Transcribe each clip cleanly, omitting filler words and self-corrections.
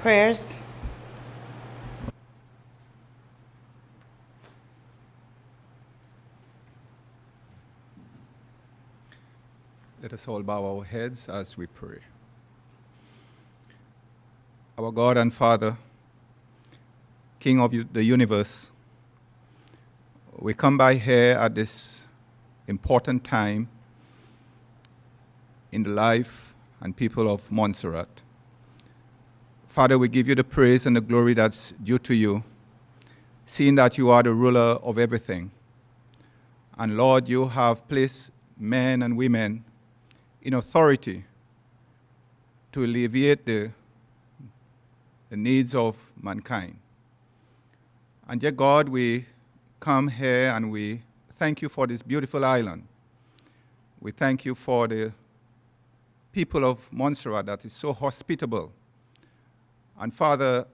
Prayers. Let us all bow our heads as we pray. Our God and Father, King of the universe, we come by here at this important time in the life and people of Montserrat. Father, we give you the praise and the glory that's due to you, seeing that you are the ruler of everything. And Lord, you have placed men and women in authority to alleviate the needs of mankind. And yet, God, we come here and we thank you for this beautiful island. We thank you for the people of Montserrat that is so hospitable. And Father,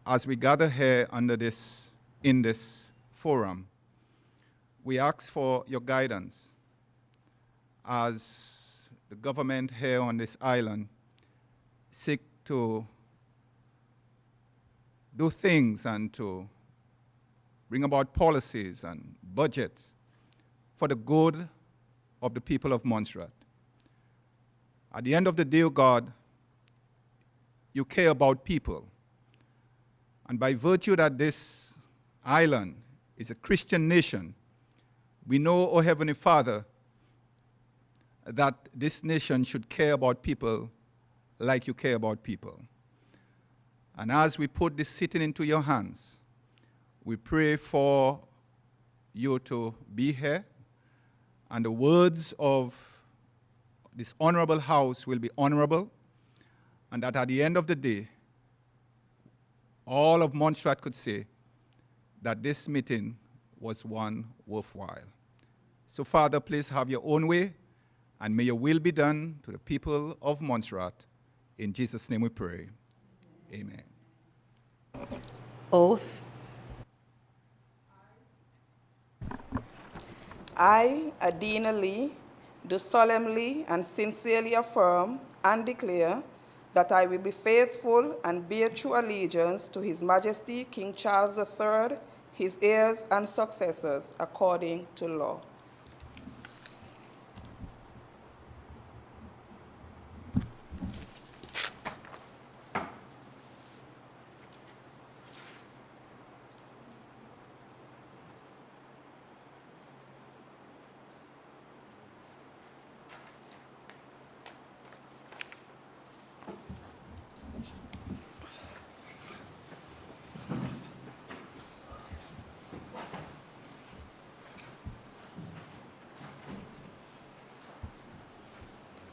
as we gather here in this forum, we ask for your guidance as the government here on this island seek to do things and to bring about policies and budgets for the good of the people of Montserrat. At the end of the day, oh God, you care about people. And by virtue that this island is a Christian nation, we know, O Heavenly Father, that this nation should care about people like you care about people. And as we put this sitting into your hands, we pray for you to be here, and the words of this honorable house will be honorable, and that at the end of the day, all of Montserrat could say that this meeting was one worthwhile. So, Father, please have your own way, and may your will be done to the people of Montserrat. In Jesus' name we pray. Amen. Oath. I, Adina Lee, do solemnly and sincerely affirm and declare that I will be faithful and bear true allegiance to His Majesty King Charles III, his heirs and successors, according to law.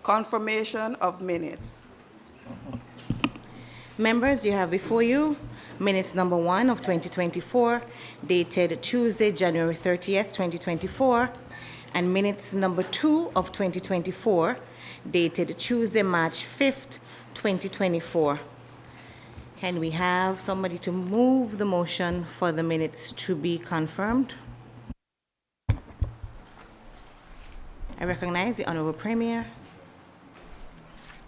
Confirmation of minutes. Members, you have before you minutes number 1 of 2024, dated Tuesday, January 30th, 2024, and minutes number 2 of 2024, dated Tuesday, March 5th, 2024. Can we have somebody to move the motion for the minutes to be confirmed? I recognize the Honourable Premier.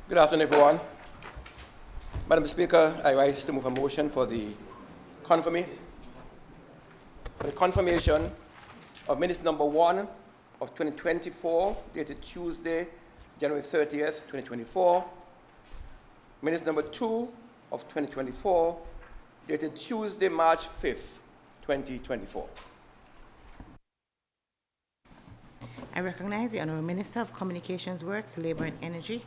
Good afternoon, everyone. Madam Speaker, I rise to move a motion for the confirmation of minutes number 1 of 2024, dated Tuesday, January 30th, 2024. Minutes number 2 of 2024, dated Tuesday, March 5th, 2024. I recognize the Honourable Minister of Communications, Works, Labour and Energy.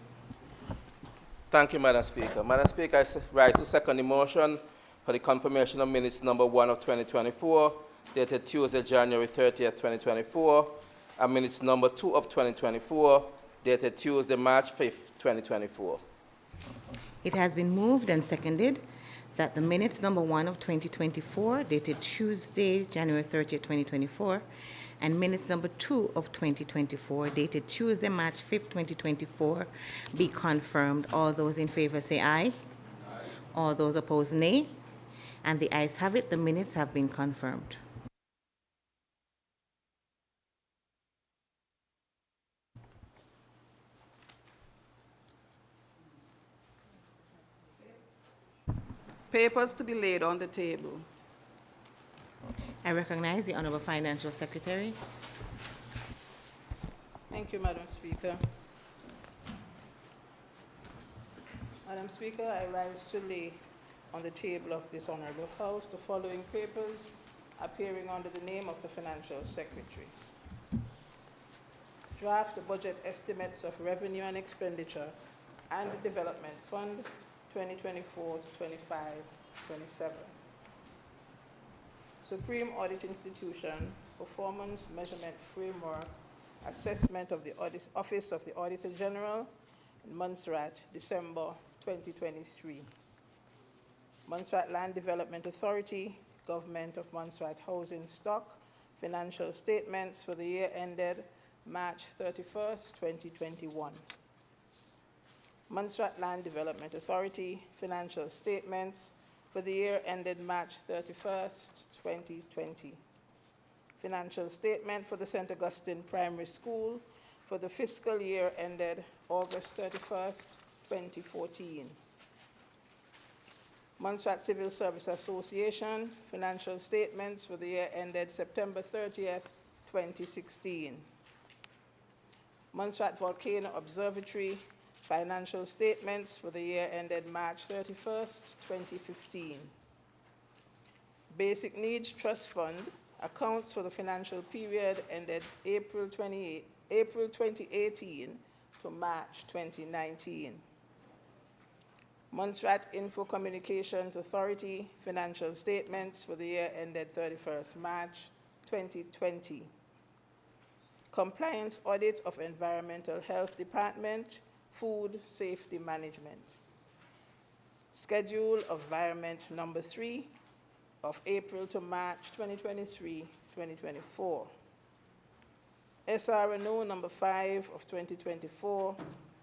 Thank you, Madam Speaker. Madam Speaker, I rise to second the motion for the confirmation of minutes number 1 of 2024, dated Tuesday, January 30th, 2024, and minutes number 2 of 2024, dated Tuesday, March 5th, 2024. It has been moved and seconded that the minutes number 1 of 2024, dated Tuesday, January 30th, 2024, and minutes number 2 of 2024, dated Tuesday, March 5th, 2024, be confirmed. All those in favor say aye. All those opposed, nay. And the ayes have it. The minutes have been confirmed. Papers to be laid on the table. I recognize the Honourable Financial Secretary. Thank you, Madam Speaker. Madam Speaker, I rise to lay on the table of this Honourable House the following papers appearing under the name of the Financial Secretary. Draft Budget Estimates of Revenue and Expenditure and the Development Fund 2024 to 25-27. Supreme Audit Institution Performance Measurement Framework Assessment of the Office of the Auditor General in Montserrat, December 2023. Montserrat Land Development Authority, Government of Montserrat Housing Stock, Financial Statements for the year ended March 31st, 2021. Montserrat Land Development Authority, Financial Statements for the year ended March 31st, 2020. Financial Statement for the St. Augustine Primary School for the fiscal year ended August 31st, 2014. Montserrat Civil Service Association, Financial Statements for the year ended September 30th, 2016. Montserrat Volcano Observatory, Financial Statements for the year ended March 31st, 2015. Basic Needs Trust Fund, accounts for the financial period ended April 2018 to March 2019. Montserrat Info Communications Authority, Financial Statements for the year ended 31st March 2020. Compliance Audit of Environmental Health Department, Food Safety Management. Schedule of Environment number 3 of April to March 2023-2024. SRNO number 5 of 2024,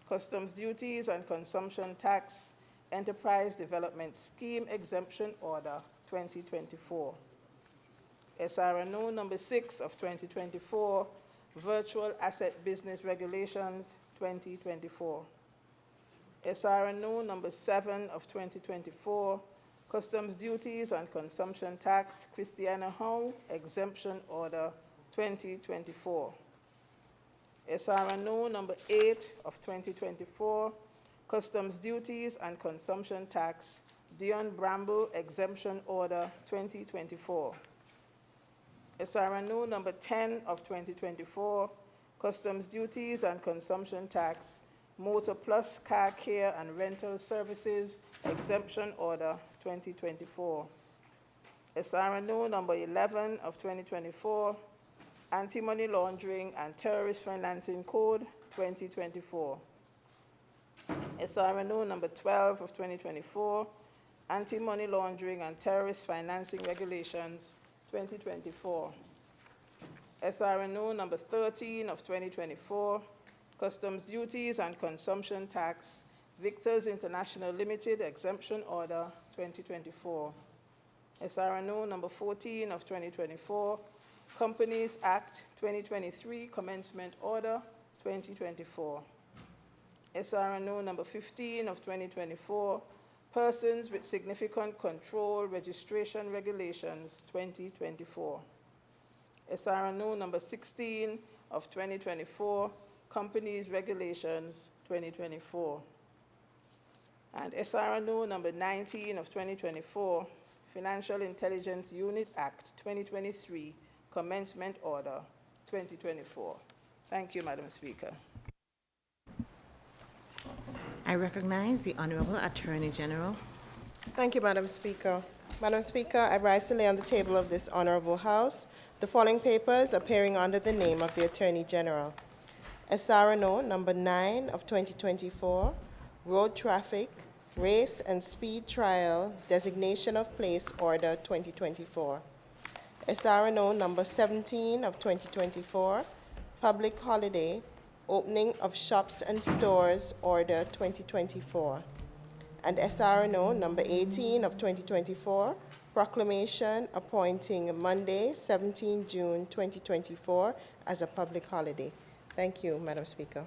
Customs Duties and Consumption Tax Enterprise Development Scheme Exemption Order 2024. SRNO number 6 of 2024, Virtual Asset Business Regulations 2024. SRNO number 7 of 2024, Customs Duties and Consumption Tax Christiana Howe Exemption Order 2024. SRNO number 8 of 2024, Customs Duties and Consumption Tax Dion Bramble Exemption Order 2024. SRNO number 10 of 2024, Customs Duties and Consumption Tax Motor Plus Car Care and Rental Services Exemption Order 2024. SRNO number 11 of 2024, Anti-Money Laundering and Terrorist Financing Code 2024. SRNO number 12 of 2024, Anti-Money Laundering and Terrorist Financing Regulations 2024. SRNO number 13 of 2024, Customs Duties and Consumption Tax Victors International Limited Exemption Order 2024. SRNO number 14 of 2024, Companies Act 2023 Commencement Order 2024. SRNO number 15 of 2024, Persons with Significant Control Registration Regulations 2024. SRNO number 16 of 2024, Companies Regulations 2024. And SRNO number 19 of 2024, Financial Intelligence Unit Act 2023, Commencement Order 2024. Thank you, Madam Speaker. I recognize the Honourable Attorney General. Thank you, Madam Speaker. Madam Speaker, I rise to lay on the table of this Honourable House the following papers appearing under the name of the Attorney General. SRNO number 9 of 2024, Road Traffic, Race and Speed Trial Designation of Place Order 2024. SRNO number 17 of 2024, Public Holiday, Opening of Shops and Stores Order 2024. And SRNO number 18 of 2024, Proclamation appointing Monday, 17 June 2024 as a public holiday. Thank you, Madam Speaker.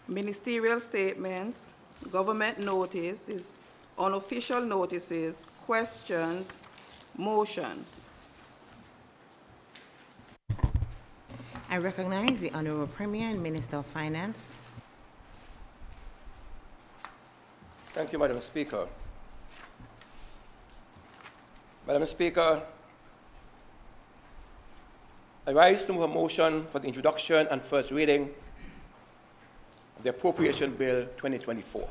Ministerial statements, government notices, unofficial notices, questions, motions. I recognize the Honourable Premier and Minister of Finance. Thank you, Madam Speaker. Madam Speaker, I rise to move a motion for the introduction and first reading of the Appropriation Bill 2024.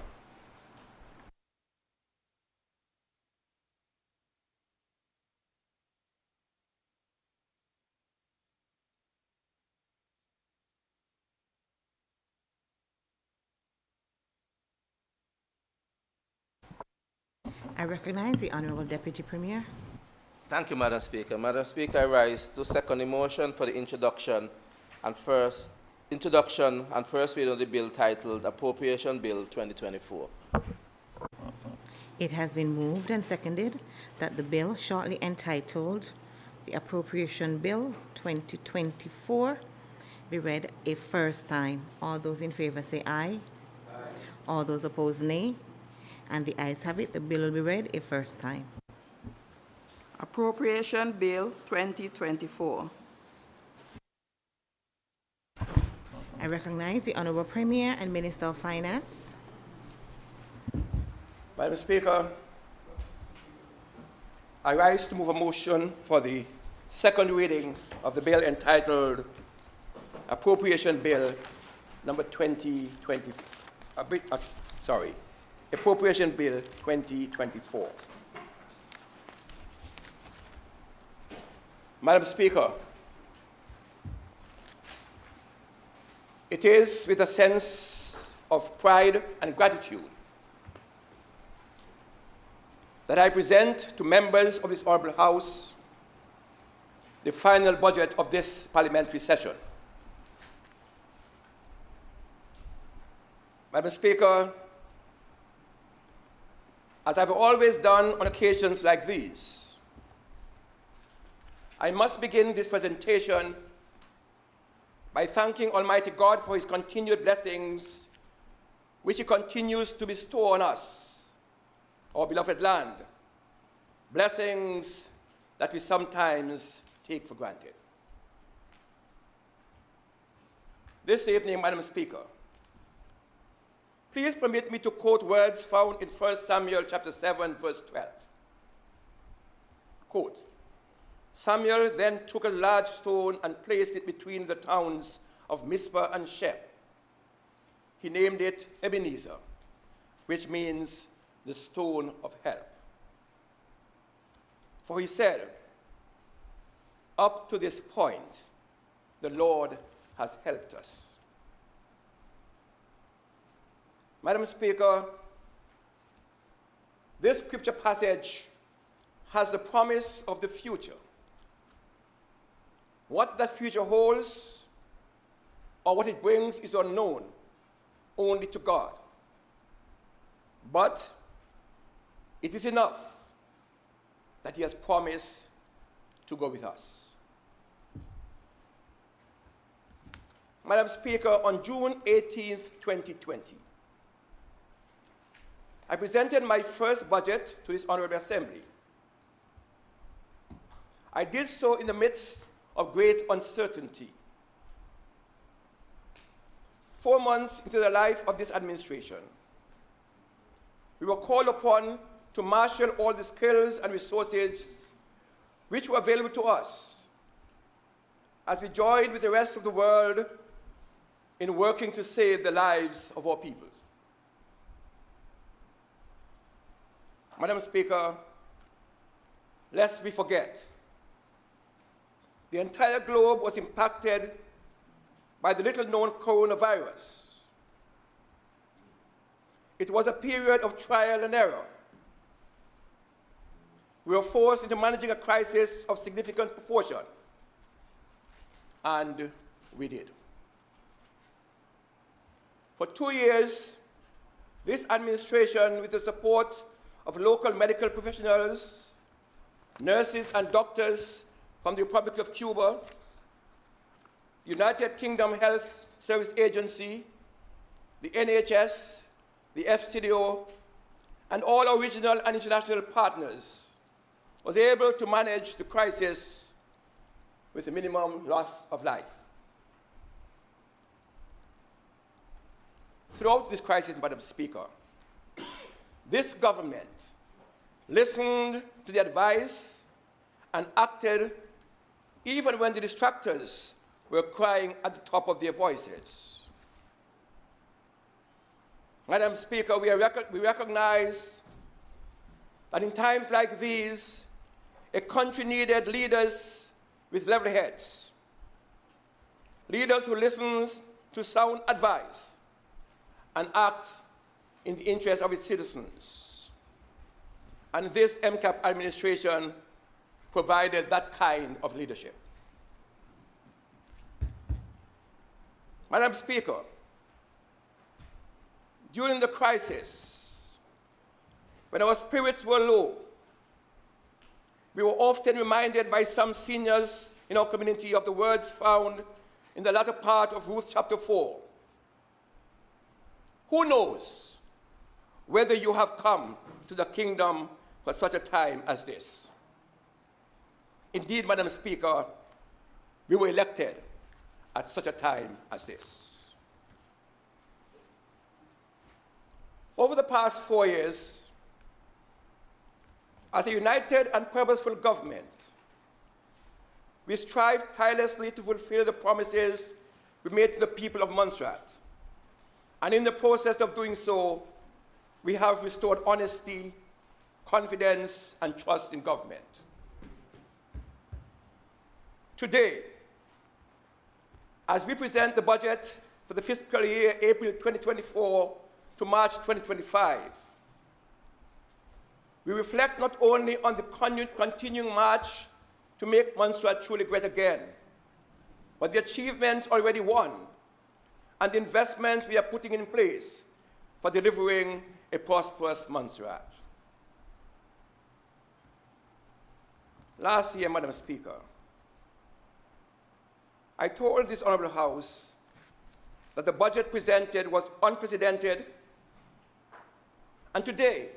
I recognize the Honourable Deputy Premier. Thank you, Madam Speaker. Madam Speaker, I rise to second the motion for the introduction and first reading of the bill titled Appropriation Bill 2024. It has been moved and seconded that the bill shortly entitled the Appropriation Bill 2024 be read a first time. All those in favor say aye. Aye. All those opposed, nay. And the ayes have it. The bill will be read a first time. Appropriation Bill 2024. I recognize the Honourable Premier and Minister of Finance. Madam Speaker, I rise to move a motion for the second reading of the bill entitled Appropriation Bill number 2020. Appropriation Bill 2024. Madam Speaker, it is with a sense of pride and gratitude that I present to members of this Honourable House the final budget of this parliamentary session. Madam Speaker, as I've always done on occasions like these, I must begin this presentation by thanking Almighty God for His continued blessings, which He continues to bestow on us, our beloved land, blessings that we sometimes take for granted. This evening, Madam Speaker, please permit me to quote words found in 1 Samuel chapter 7, verse 12. Quote, Samuel then took a large stone and placed it between the towns of Mizpah and Shep. He named it Ebenezer, which means the stone of help. For he said, up to this point, the Lord has helped us. Madam Speaker, this scripture passage has the promise of the future. What that future holds or what it brings is unknown only to God. But it is enough that He has promised to go with us. Madam Speaker, on June 18th, 2020, I presented my first budget to this Honourable Assembly. I did so in the midst of great uncertainty. 4 months into the life of this administration, we were called upon to marshal all the skills and resources which were available to us as we joined with the rest of the world in working to save the lives of our peoples. Madam Speaker, lest we forget, the entire globe was impacted by the little-known coronavirus. It was a period of trial and error. We were forced into managing a crisis of significant proportion, and we did. For 2 years, this administration, with the support of local medical professionals, nurses and doctors from the Republic of Cuba, United Kingdom Health Service Agency, the NHS, the FCDO, and all original and international partners, was able to manage the crisis with a minimum loss of life. Throughout this crisis, Madam Speaker, this government listened to the advice and acted even when the distractors were crying at the top of their voices. Madam Speaker, we recognize that in times like these, a country needed leaders with level heads, leaders who listen to sound advice and act in the interest of its citizens. And this MCAP administration provided that kind of leadership. Madam Speaker, during the crisis, when our spirits were low, we were often reminded by some seniors in our community of the words found in the latter part of Ruth chapter 4. Who knows whether you have come to the kingdom for such a time as this? Indeed, Madam Speaker, we were elected at such a time as this. Over the past 4 years, as a united and purposeful government, we strive tirelessly to fulfill the promises we made to the people of Montserrat. And in the process of doing so, we have restored honesty, confidence, and trust in government. Today, as we present the budget for the fiscal year April 2024 to March 2025, we reflect not only on the continuing march to make Montserrat truly great again, but the achievements already won and the investments we are putting in place for delivering a prosperous Montserrat. Last year, Madam Speaker, I told this Honourable House that the budget presented was unprecedented, and today,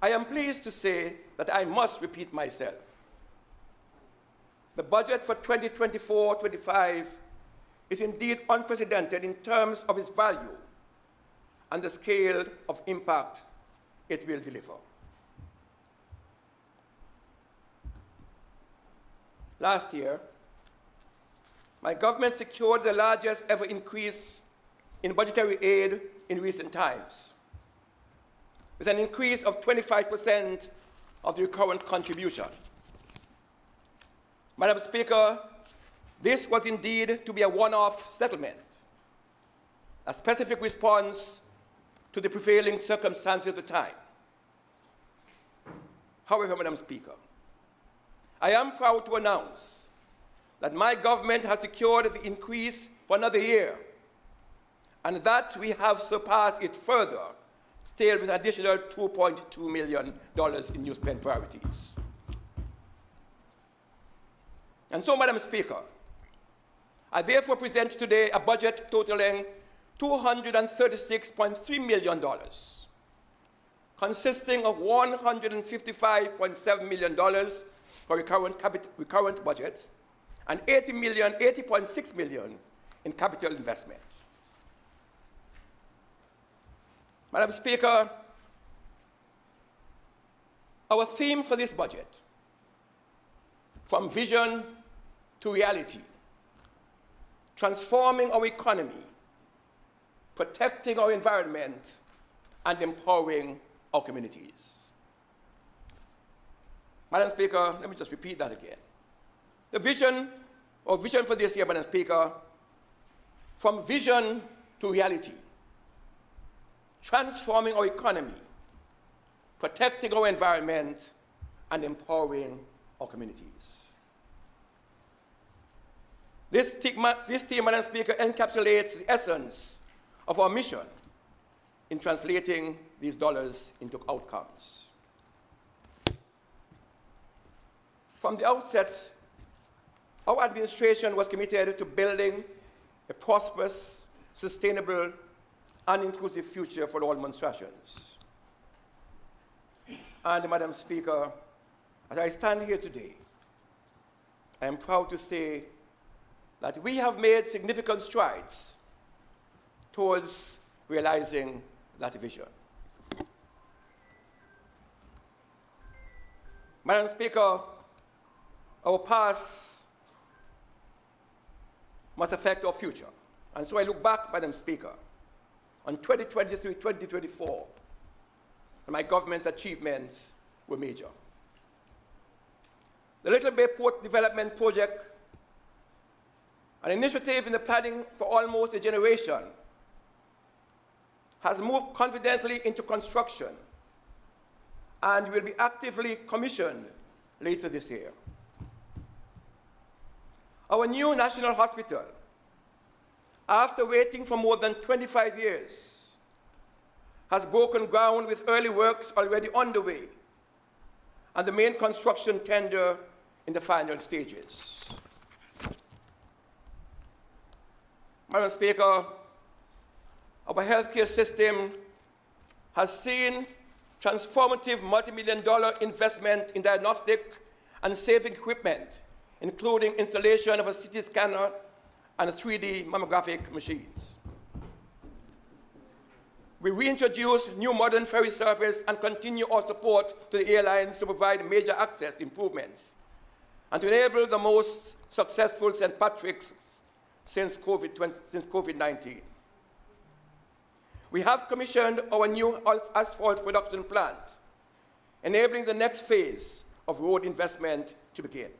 I am pleased to say that I must repeat myself. The budget for 2024-25 is indeed unprecedented in terms of its value and the scale of impact it will deliver. Last year, my government secured the largest ever increase in budgetary aid in recent times, with an increase of 25% of the recurrent contribution. Madam Speaker, this was indeed to be a one-off settlement, a specific response to the prevailing circumstances of the time. However, Madam Speaker, I am proud to announce that my government has secured the increase for another year, and that we have surpassed it further, still with an additional $2.2 million in new spend priorities. And so, Madam Speaker, I therefore present today a budget totaling $236.3 million, consisting of $155.7 million for recurrent budget and $80.6 million in capital investment. Madam Speaker, our theme for this budget, from vision to reality, transforming our economy, protecting our environment, and empowering our communities. Madam Speaker, let me just repeat that again. The vision for this year, Madam Speaker, from vision to reality, transforming our economy, protecting our environment, and empowering our communities. This theme, Madam Speaker, encapsulates the essence of our mission in translating these dollars into outcomes. From the outset, our administration was committed to building a prosperous, sustainable, and inclusive future for all Montserratians. And, Madam Speaker, as I stand here today, I am proud to say that we have made significant strides towards realizing that vision. Madam Speaker, our past must affect our future. And so I look back, Madam Speaker, on 2023, 2024, and my government's achievements were major. The Little Bay Port Development Project, an initiative in the planning for almost a generation, has moved confidently into construction and will be actively commissioned later this year. Our new national hospital, after waiting for more than 25 years, has broken ground with early works already underway and the main construction tender in the final stages. Madam Speaker, our healthcare system has seen transformative multi-million-dollar investment in diagnostic and saving equipment, including installation of a CT scanner and 3D mammographic machines. We reintroduce new modern ferry service and continue our support to the airlines to provide major access improvements and to enable the most successful St. Patrick's since COVID-19. We have commissioned our new asphalt production plant, enabling the next phase of road investment to begin.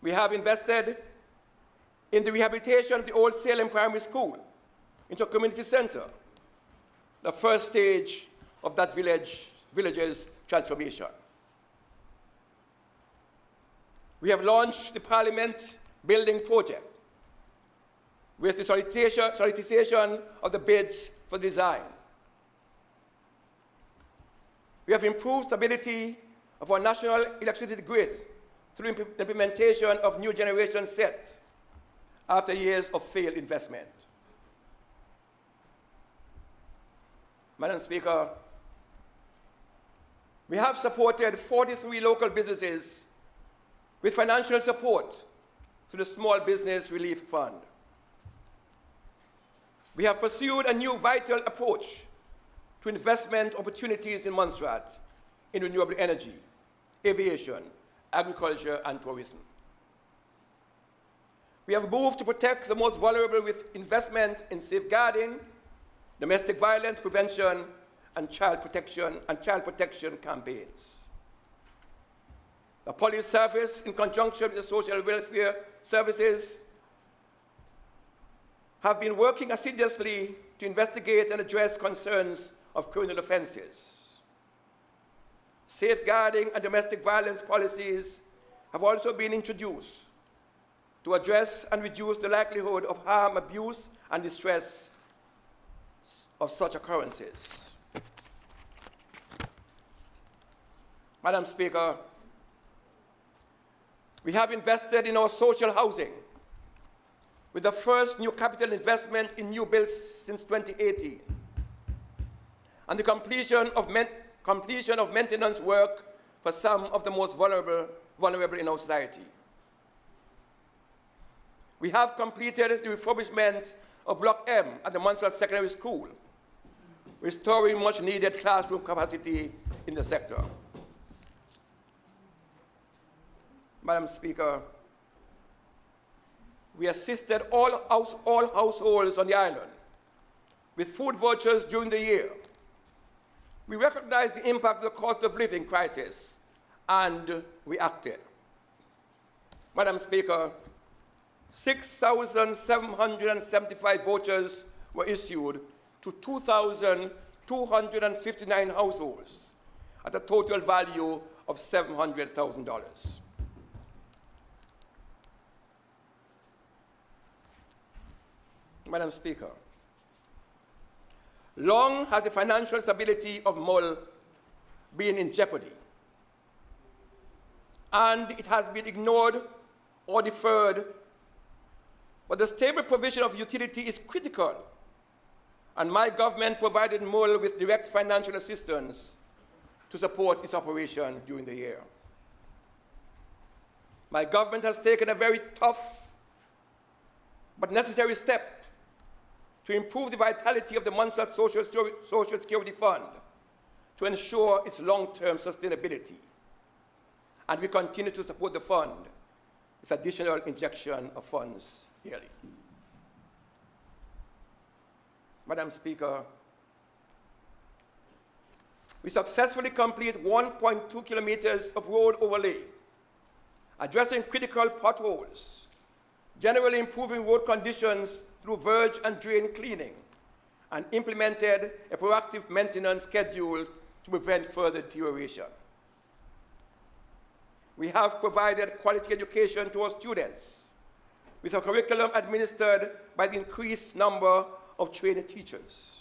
We have invested in the rehabilitation of the old Salem Primary School into a community center, the first stage of that village's transformation. We have launched the Parliament Building Project with the solicitation of the bids for design. We have improved stability of our national electricity grid through the implementation of new generation set after years of failed investment. Madam Speaker, we have supported 43 local businesses with financial support through the Small Business Relief Fund. We have pursued a new vital approach to investment opportunities in Montserrat in renewable energy, aviation, agriculture, and tourism. We have moved to protect the most vulnerable with investment in safeguarding, domestic violence prevention, and child protection campaigns. The police service, in conjunction with the social welfare services, have been working assiduously to investigate and address concerns of criminal offenses. Safeguarding and domestic violence policies have also been introduced to address and reduce the likelihood of harm, abuse, and distress of such occurrences. Madam Speaker, we have invested in our social housing with the first new capital investment in new builds since 2018, and the completion of maintenance work for some of the most vulnerable in our society. We have completed the refurbishment of Block M at the Montserrat Secondary School, restoring much needed classroom capacity in the sector. Madam Speaker, we assisted all households on the island with food vouchers during the year. We recognized the impact of the cost of living crisis, and we acted. Madam Speaker, 6,775 vouchers were issued to 2,259 households at a total value of $700,000. Madam Speaker, long has the financial stability of MUL been in jeopardy, and it has been ignored or deferred, but the stable provision of utility is critical, and my government provided MUL with direct financial assistance to support its operation during the year. My government has taken a very tough but necessary step to improve the vitality of the Montserrat Social Security Fund to ensure its long-term sustainability. And we continue to support the fund with additional injection of funds yearly. Madam Speaker, we successfully completed 1.2 kilometers of road overlay, addressing critical potholes, generally improving road conditions through verge and drain cleaning, and implemented a proactive maintenance schedule to prevent further deterioration. We have provided quality education to our students with a curriculum administered by the increased number of trained teachers.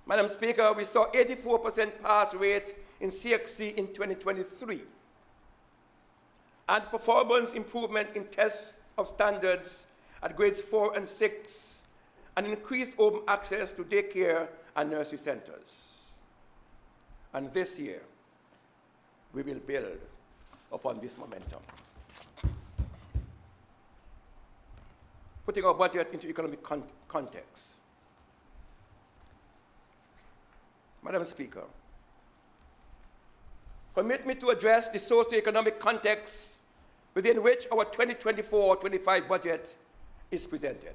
Madam Speaker, we saw 84% pass rate in CXC in 2023, and performance improvement in tests of standards at grades 4 and 6, and increased open access to daycare and nursery centers. And this year, we will build upon this momentum. Putting our budget into economic context. Madam Speaker, permit me to address the socio-economic context within which our 2024-25 budget is presented.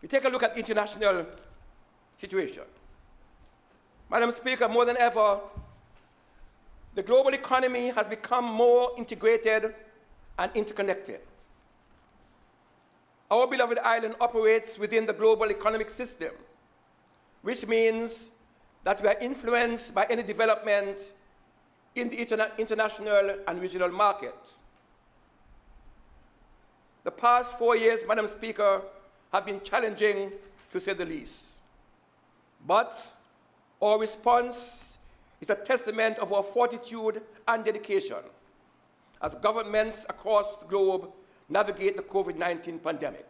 We take a look at the international situation. Madam Speaker, more than ever, the global economy has become more integrated and interconnected. Our beloved island operates within the global economic system, which means that we are influenced by any development in the international and regional market. The past 4 years, Madam Speaker, have been challenging, to say the least. But our response is a testament of our fortitude and dedication as governments across the globe navigate the COVID-19 pandemic.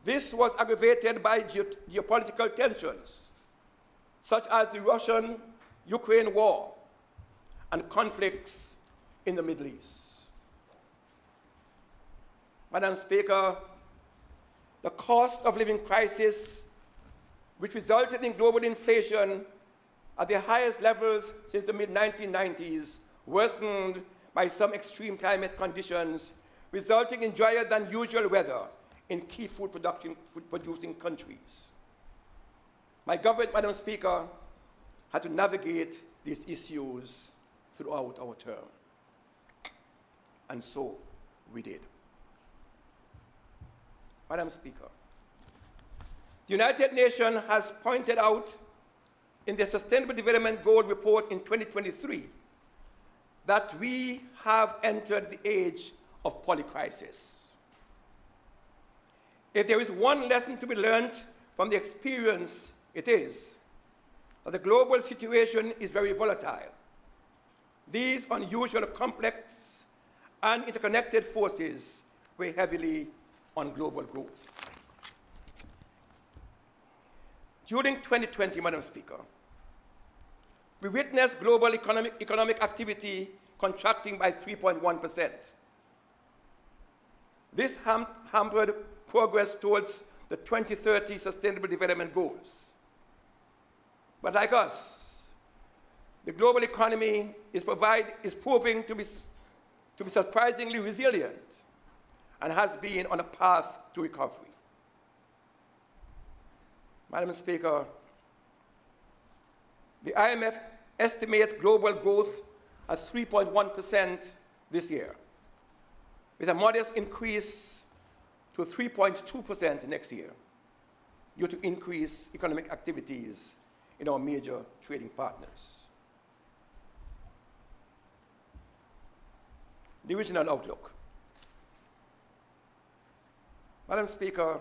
This was aggravated by geopolitical tensions, such as the Russian-Ukraine war and conflicts in the Middle East. Madam Speaker, the cost of living crisis, which resulted in global inflation at the highest levels since the mid-1990s, worsened by some extreme climate conditions, resulting in drier than usual weather in key food-producing countries. My government, Madam Speaker, had to navigate these issues throughout our term. And so we did. Madam Speaker, the United Nations has pointed out in the Sustainable Development Goal Report in 2023 that we have entered the age of polycrisis. If there is one lesson to be learned from the experience, it is that the global situation is very volatile. These unusual, complex, and interconnected forces weigh heavily on global growth. During 2020, Madam Speaker, we witnessed global economic activity contracting by 3.1%. This hampered progress towards the 2030 Sustainable Development Goals. But like us, the global economy is proving to be surprisingly resilient and has been on a path to recovery. Madam Speaker, the IMF estimates global growth at 3.1% this year, with a modest increase to 3.2% next year due to increased economic activities in our major trading partners. The regional outlook. Madam Speaker,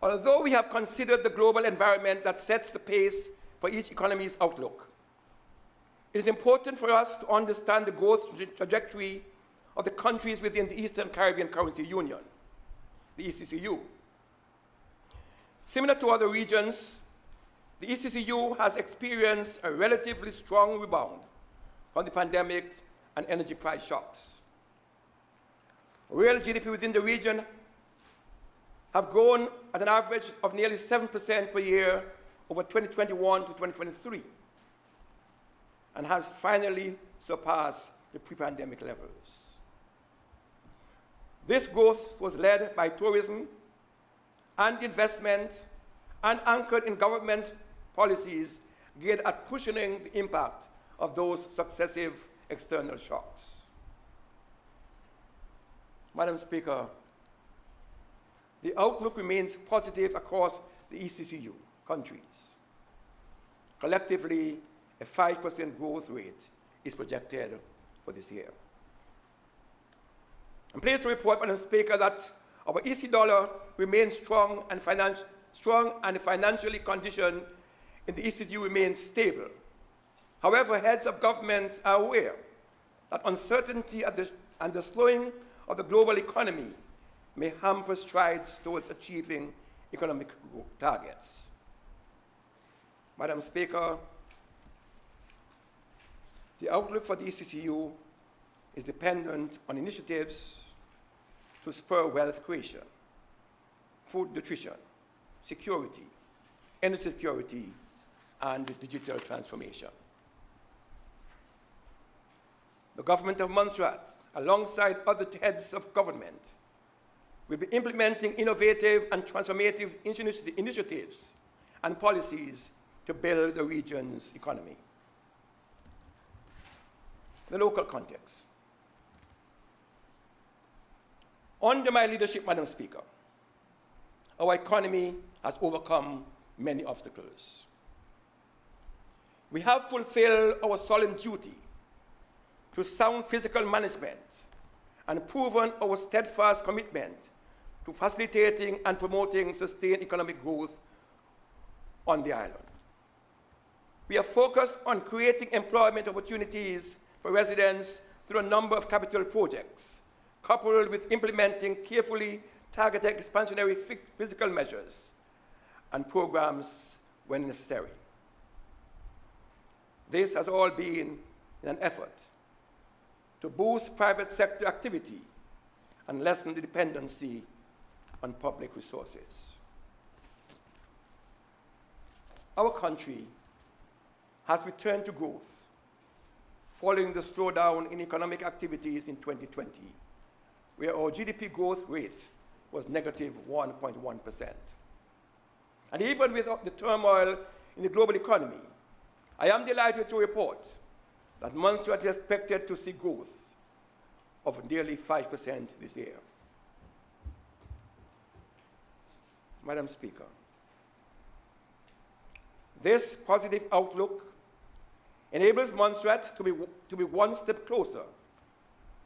although we have considered the global environment that sets the pace for each economy's outlook, it is important for us to understand the growth trajectory of the countries within the Eastern Caribbean Currency Union, the ECCU. Similar to other regions, the ECCU has experienced a relatively strong rebound from the pandemic and energy price shocks. Real GDP within the region have grown at an average of nearly 7% per year over 2021 to 2023, and has finally surpassed the pre-pandemic levels. This growth was led by tourism and investment and anchored in government's policies geared at cushioning the impact of those successive external shocks. Madam Speaker, the outlook remains positive across the ECCU countries. Collectively, a 5% growth rate is projected for this year. I'm pleased to report, Madam Speaker, that our EC dollar remains strong and financially conditioned in the ECCU remains stable. However, heads of government are aware that uncertainty and the slowing of the global economy may hamper strides towards achieving economic targets. Madam Speaker, the outlook for the ECCU is dependent on initiatives to spur wealth creation, food nutrition, security, energy security, and digital transformation. The government of Montserrat, alongside other heads of government, will be implementing innovative and transformative initiatives and policies to build the region's economy. The local context. Under my leadership, Madam Speaker, our economy has overcome many obstacles. We have fulfilled our solemn duty to sound fiscal management and proven our steadfast commitment to facilitating and promoting sustained economic growth on the island. We are focused on creating employment opportunities for residents through a number of capital projects, coupled with implementing carefully targeted expansionary fiscal measures and programs when necessary. This has all been in an effort to boost private sector activity and lessen the dependency on public resources. Our country has returned to growth following the slowdown in economic activities in 2020, where our GDP growth rate was negative 1.1%. And even with the turmoil in the global economy, I am delighted to report that Montserrat is expected to see growth of nearly 5% this year. Madam Speaker, this positive outlook enables Montserrat to be one step closer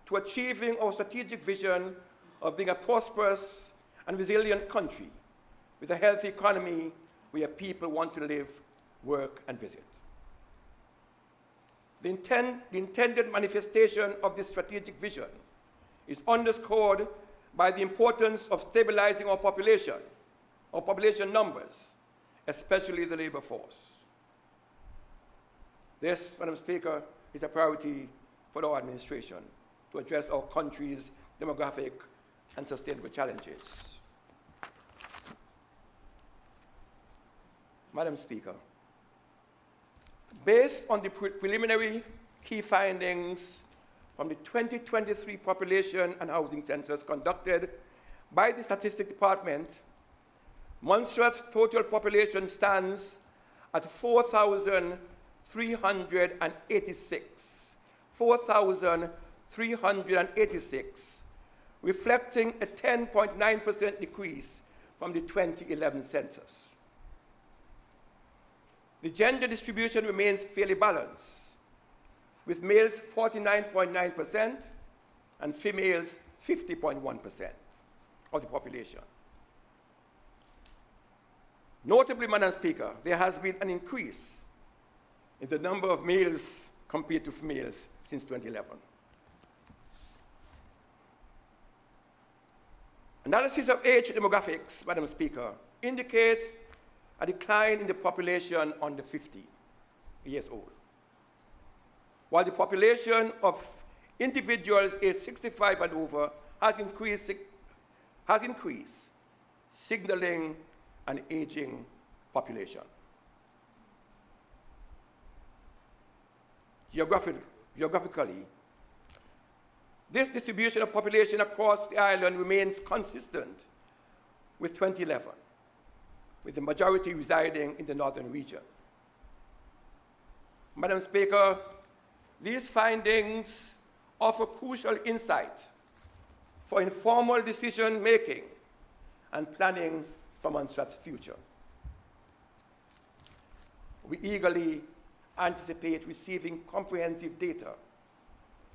to achieving our strategic vision of being a prosperous and resilient country with a healthy economy where people want to live, work, and visit. The intended manifestation of this strategic vision is underscored by the importance of stabilizing our population numbers, especially the labor force. This, Madam Speaker, is a priority for our administration to address our country's demographic and sustainable challenges. Madam Speaker, based on the preliminary key findings from the 2023 population and housing census conducted by the Statistics Department, Montserrat's total population stands at 4,3 4,386. 4,386, reflecting a 10.9% decrease from the 2011 census. The gender distribution remains fairly balanced, with males 49.9% and females 50.1% of the population. Notably, Madam Speaker, there has been an increase in the number of males compared to females since 2011. Analysis of age demographics, Madam Speaker, indicates a decline in the population under 50 years old, while the population of individuals aged 65 and over has increased, signaling an aging population. Geographically, this distribution of population across the island remains consistent with 2011, with the majority residing in the northern region. Madam Speaker, these findings offer crucial insight for informal decision-making and planning for Montserrat's future. We eagerly anticipate receiving comprehensive data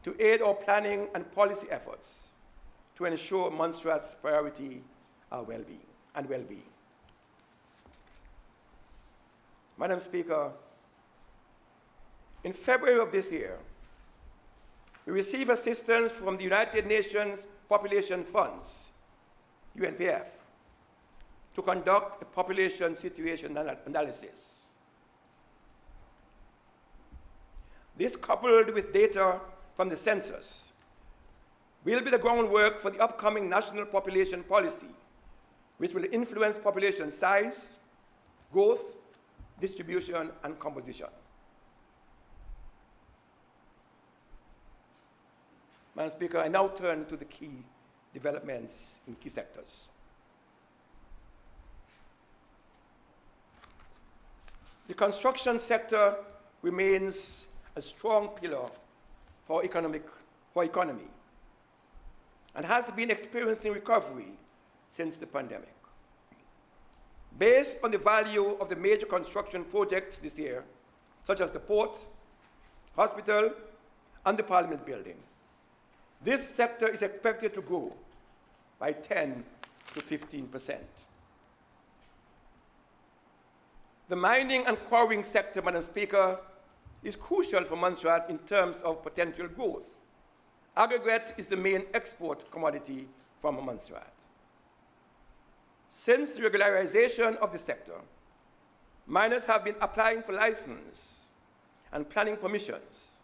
to aid our planning and policy efforts to ensure Montserrat's priority are well-being. Madam Speaker, in February of this year, we received assistance from the United Nations Population Funds, UNPF, to conduct a population situation analysis. This, coupled with data from the census, will be the groundwork for the upcoming national population policy, which will influence population size, growth, distribution, and composition. Madam Speaker, I now turn to the key developments in key sectors. The construction sector remains a strong pillar for economy and has been experiencing recovery since the pandemic. Based on the value of the major construction projects this year, such as the port, hospital, and the Parliament building, this sector is expected to grow by 10 to 15%. The mining and quarrying sector, Madam Speaker, is crucial for Montserrat in terms of potential growth. Aggregate is the main export commodity from Montserrat. Since the regularization of the sector, miners have been applying for license and planning permissions.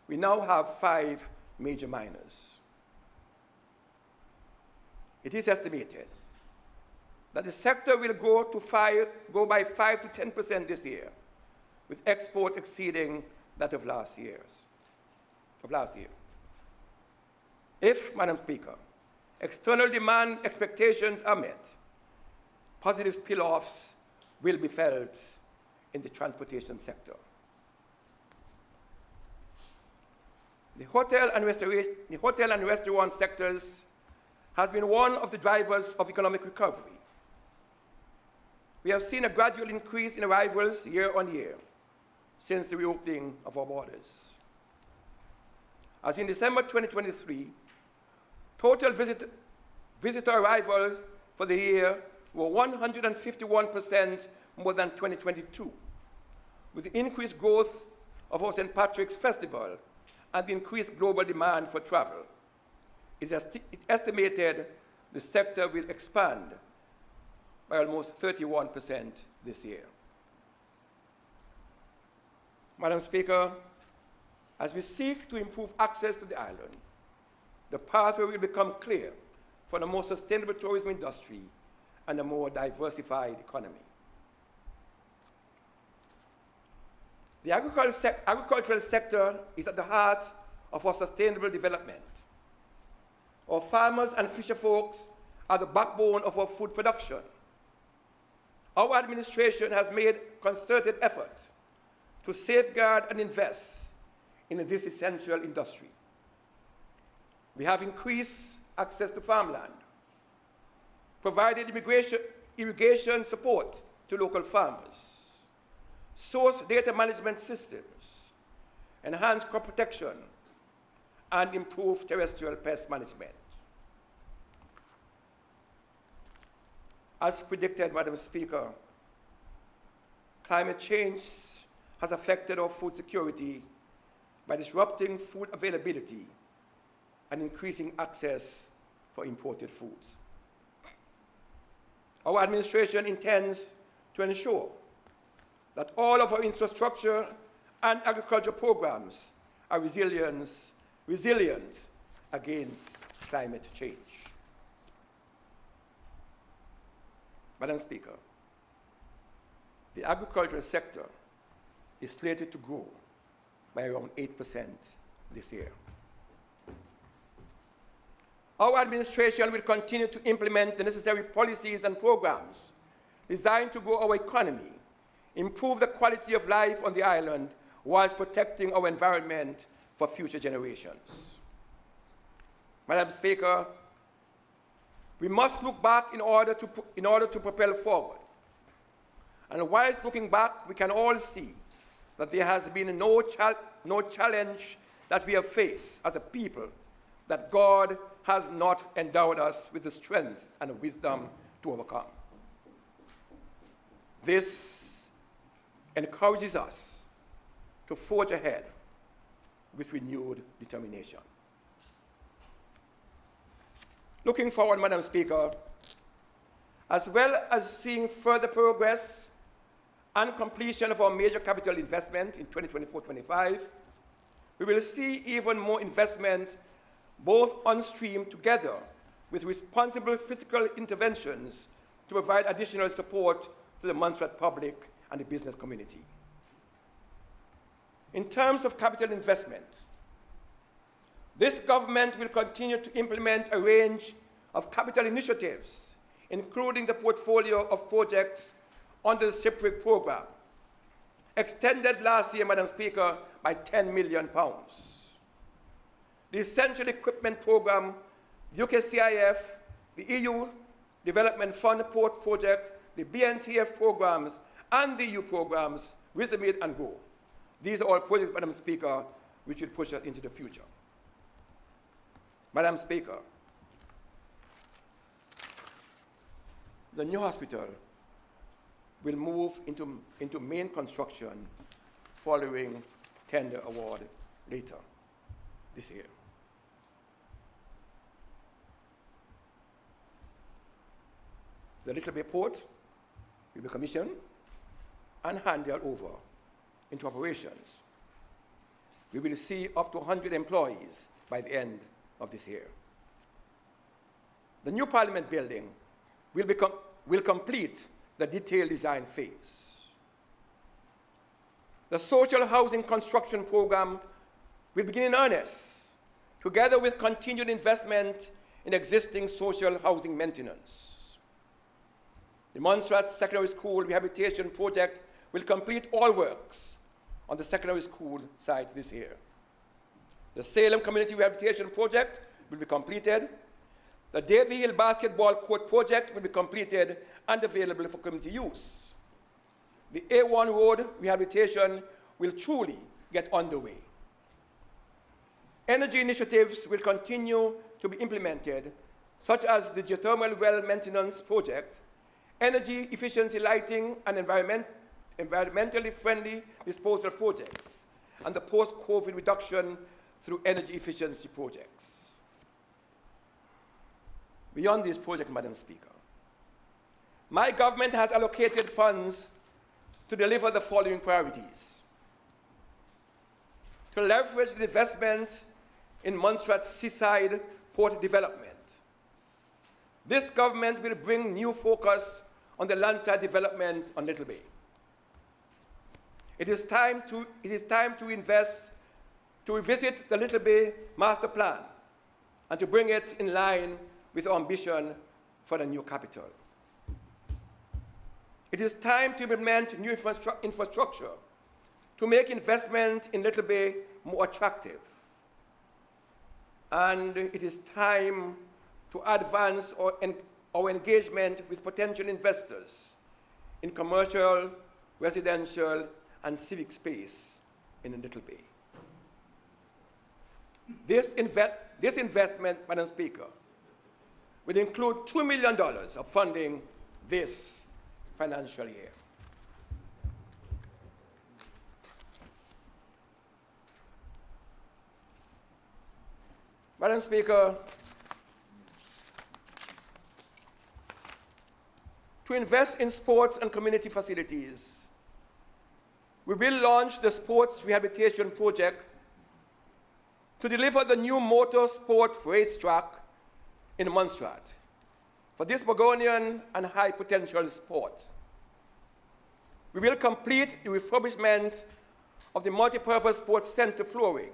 We now have 5 major miners. It is estimated that the sector will grow by 5 to 10% this year, with export exceeding that of last year. If, Madam Speaker, external demand expectations are met, positive spill-offs will be felt in the transportation sector. The hotel and restaurant sectors has been one of the drivers of economic recovery. We have seen a gradual increase in arrivals year on year since the reopening of our borders. As in December 2023, total visitor arrivals for the year were 151% more than 2022, with the increased growth of our St. Patrick's Festival and the increased global demand for travel. It's estimated the sector will expand by almost 31% this year. Madam Speaker, as we seek to improve access to the island, the pathway will become clear for a more sustainable tourism industry and a more diversified economy. The agricultural sector is at the heart of our sustainable development. Our farmers and fisherfolks are the backbone of our food production. Our administration has made concerted effort to safeguard and invest in this essential industry. We have increased access to farmland, provided irrigation support to local farmers, source data management systems, enhanced crop protection, and improved terrestrial pest management. As predicted, Madam Speaker, climate change has affected our food security by disrupting food availability and increasing access for imported foods. Our administration intends to ensure that all of our infrastructure and agriculture programs are resilient against climate change. Madam Speaker, the agricultural sector is slated to grow by around 8% this year. Our administration will continue to implement the necessary policies and programs designed to grow our economy, improve the quality of life on the island, whilst protecting our environment for future generations. Madam Speaker, we must look back in order to propel forward. And whilst looking back, we can all see that there has been no challenge that we have faced as a people that God has not endowed us with the strength and wisdom to overcome. This encourages us to forge ahead with renewed determination. Looking forward, Madam Speaker, as well as seeing further progress and completion of our major capital investment in 2024-25, we will see even more investment both on stream together with responsible fiscal interventions to provide additional support to the Montserrat public and the business community. In terms of capital investment, this government will continue to implement a range of capital initiatives, including the portfolio of projects under the SIPRIC program, extended last year, Madam Speaker, by £10 million. The Essential Equipment Program, UKCIF, the EU Development Fund Port Project, the BNTF programs, and the EU programs, Resumate and Go. These are all projects, Madam Speaker, which will push us into the future. Madam Speaker, the new hospital will move into main construction following tender award later this year. The Little Bay Port will be commissioned and handed over into operations. We will see up to 100 employees by the end of this year. The new Parliament building will complete the detailed design phase. The social housing construction program will begin in earnest, together with continued investment in existing social housing maintenance. The Montserrat Secondary School Rehabilitation Project will complete all works on the secondary school site this year. The Salem Community Rehabilitation Project will be completed. The Davy Hill Basketball Court Project will be completed and available for community use. The A1 Road rehabilitation will truly get underway. Energy initiatives will continue to be implemented, such as the geothermal well maintenance project, energy efficiency lighting and environmentally friendly disposal projects, and the post-COVID reduction through energy efficiency projects. Beyond these projects, Madam Speaker, my government has allocated funds to deliver the following priorities: to leverage the investment in Montserrat seaside port development. This government will bring new focus on the landside development on Little Bay. It is time to invest, to revisit the Little Bay master plan and to bring it in line with our ambition for the new capital. It is time to implement new infrastructure to make investment in Little Bay more attractive. And it is time to advance our engagement with potential investors in commercial, residential, and civic space in Little Bay. This investment, Madam Speaker, will include $2 million of funding this financial year. Madam Speaker, to invest in sports and community facilities, we will launch the Sports Rehabilitation Project to deliver the new motor sport racetrack in Montserrat for this Burgundian and high potential sport. We will complete the refurbishment of the multipurpose sports center flooring,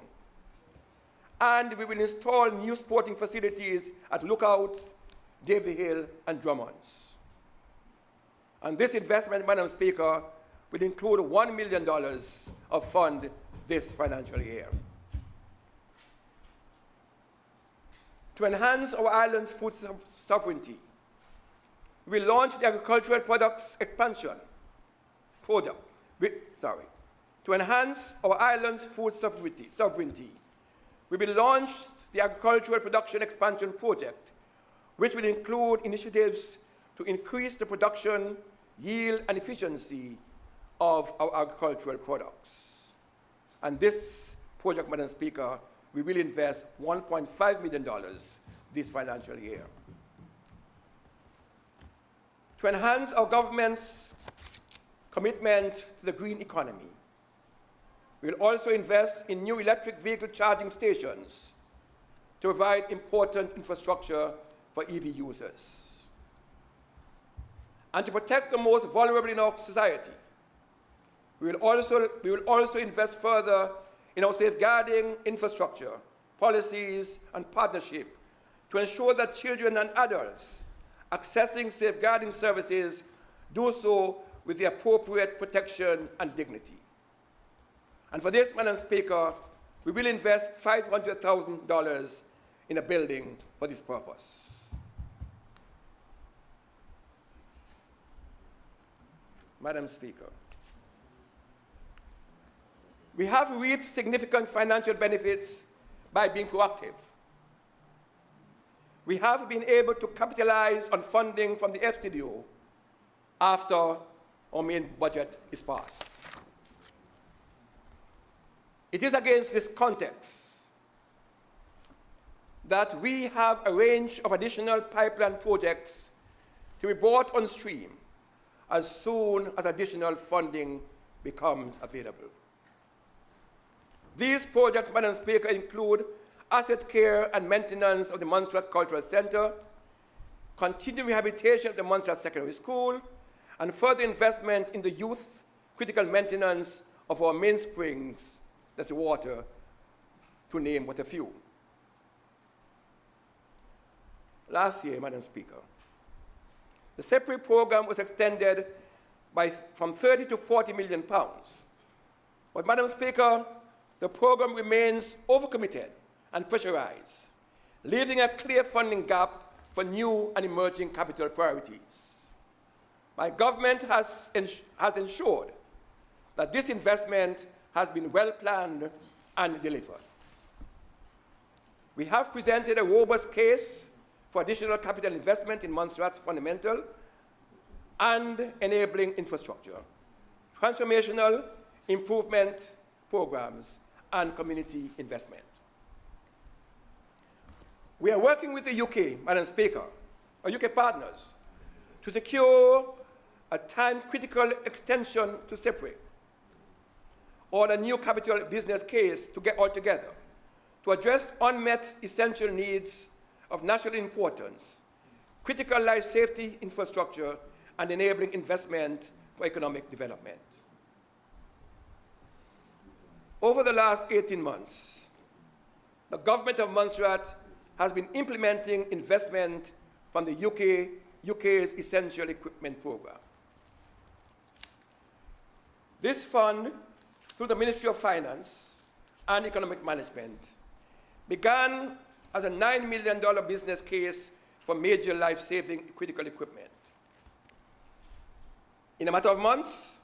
and we will install new sporting facilities at Lookout, Davy Hill, and Drummonds. And this investment, Madam Speaker, will include $1 million of fund this financial year. To enhance our island's food sovereignty, we will launch the agricultural products expansion project. To enhance our island's food sovereignty, we will launch the agricultural production expansion project, which will include initiatives to increase the production, yield, and efficiency of our agricultural products. And this project, Madam Speaker, we will invest $1.5 million this financial year. To enhance our government's commitment to the green economy, we will also invest in new electric vehicle charging stations to provide important infrastructure for EV users. And to protect the most vulnerable in our society, we will also invest further in our safeguarding infrastructure, policies, and partnership to ensure that children and adults accessing safeguarding services do so with the appropriate protection and dignity. And for this, Madam Speaker, we will invest $500,000 in a building for this purpose. Madam Speaker, we have reaped significant financial benefits by being proactive. We have been able to capitalize on funding from the FCDO after our main budget is passed. It is against this context that we have a range of additional pipeline projects to be brought on stream as soon as additional funding becomes available. These projects, Madam Speaker, include asset care and maintenance of the Montserrat Cultural Centre, continued rehabilitation of the Montserrat Secondary School, and further investment in the youth critical maintenance of our mainsprings, that's the water, to name but a few. Last year, Madam Speaker, the separate program was extended from 30 to 40 million pounds. But, Madam Speaker, the program remains overcommitted and pressurized, leaving a clear funding gap for new and emerging capital priorities. My government has ensured that this investment has been well planned and delivered. We have presented a robust case for additional capital investment in Montserrat's fundamental and enabling infrastructure, transformational improvement programs, and community investment. We are working with the UK, Madam Speaker, our UK partners, to secure a time-critical extension to separate, or a new capital business case to get all together, to address unmet essential needs of national importance, critical life safety infrastructure, and enabling investment for economic development. Over the last 18 months, the government of Montserrat has been implementing investment from the UK's Essential Equipment Programme. This fund through the Ministry of Finance and Economic Management, began as a $9 million business case for major life-saving critical equipment. In a matter of months,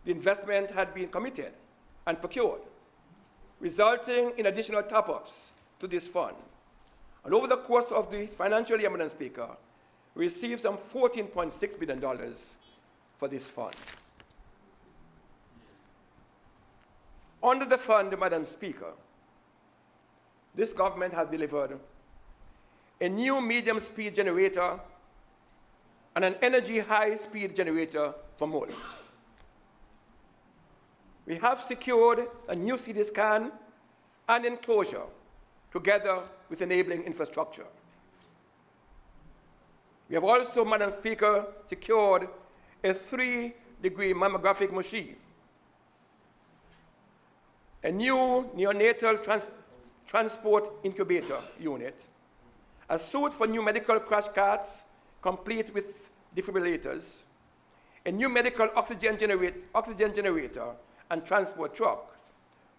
the investment had been committed and procured, resulting in additional top-ups to this fund. And over the course of the financial year, Madam Speaker, we received some $14.6 billion for this fund. Under the fund, Madam Speaker, this government has delivered a new medium-speed generator and an energy high-speed generator for Mole. We have secured a new CT scan and enclosure together with enabling infrastructure. We have also, Madam Speaker, secured a 3-degree mammographic machine, a new neonatal transport incubator unit, a suite for new medical crash carts complete with defibrillators, a new medical oxygen generator and transport truck,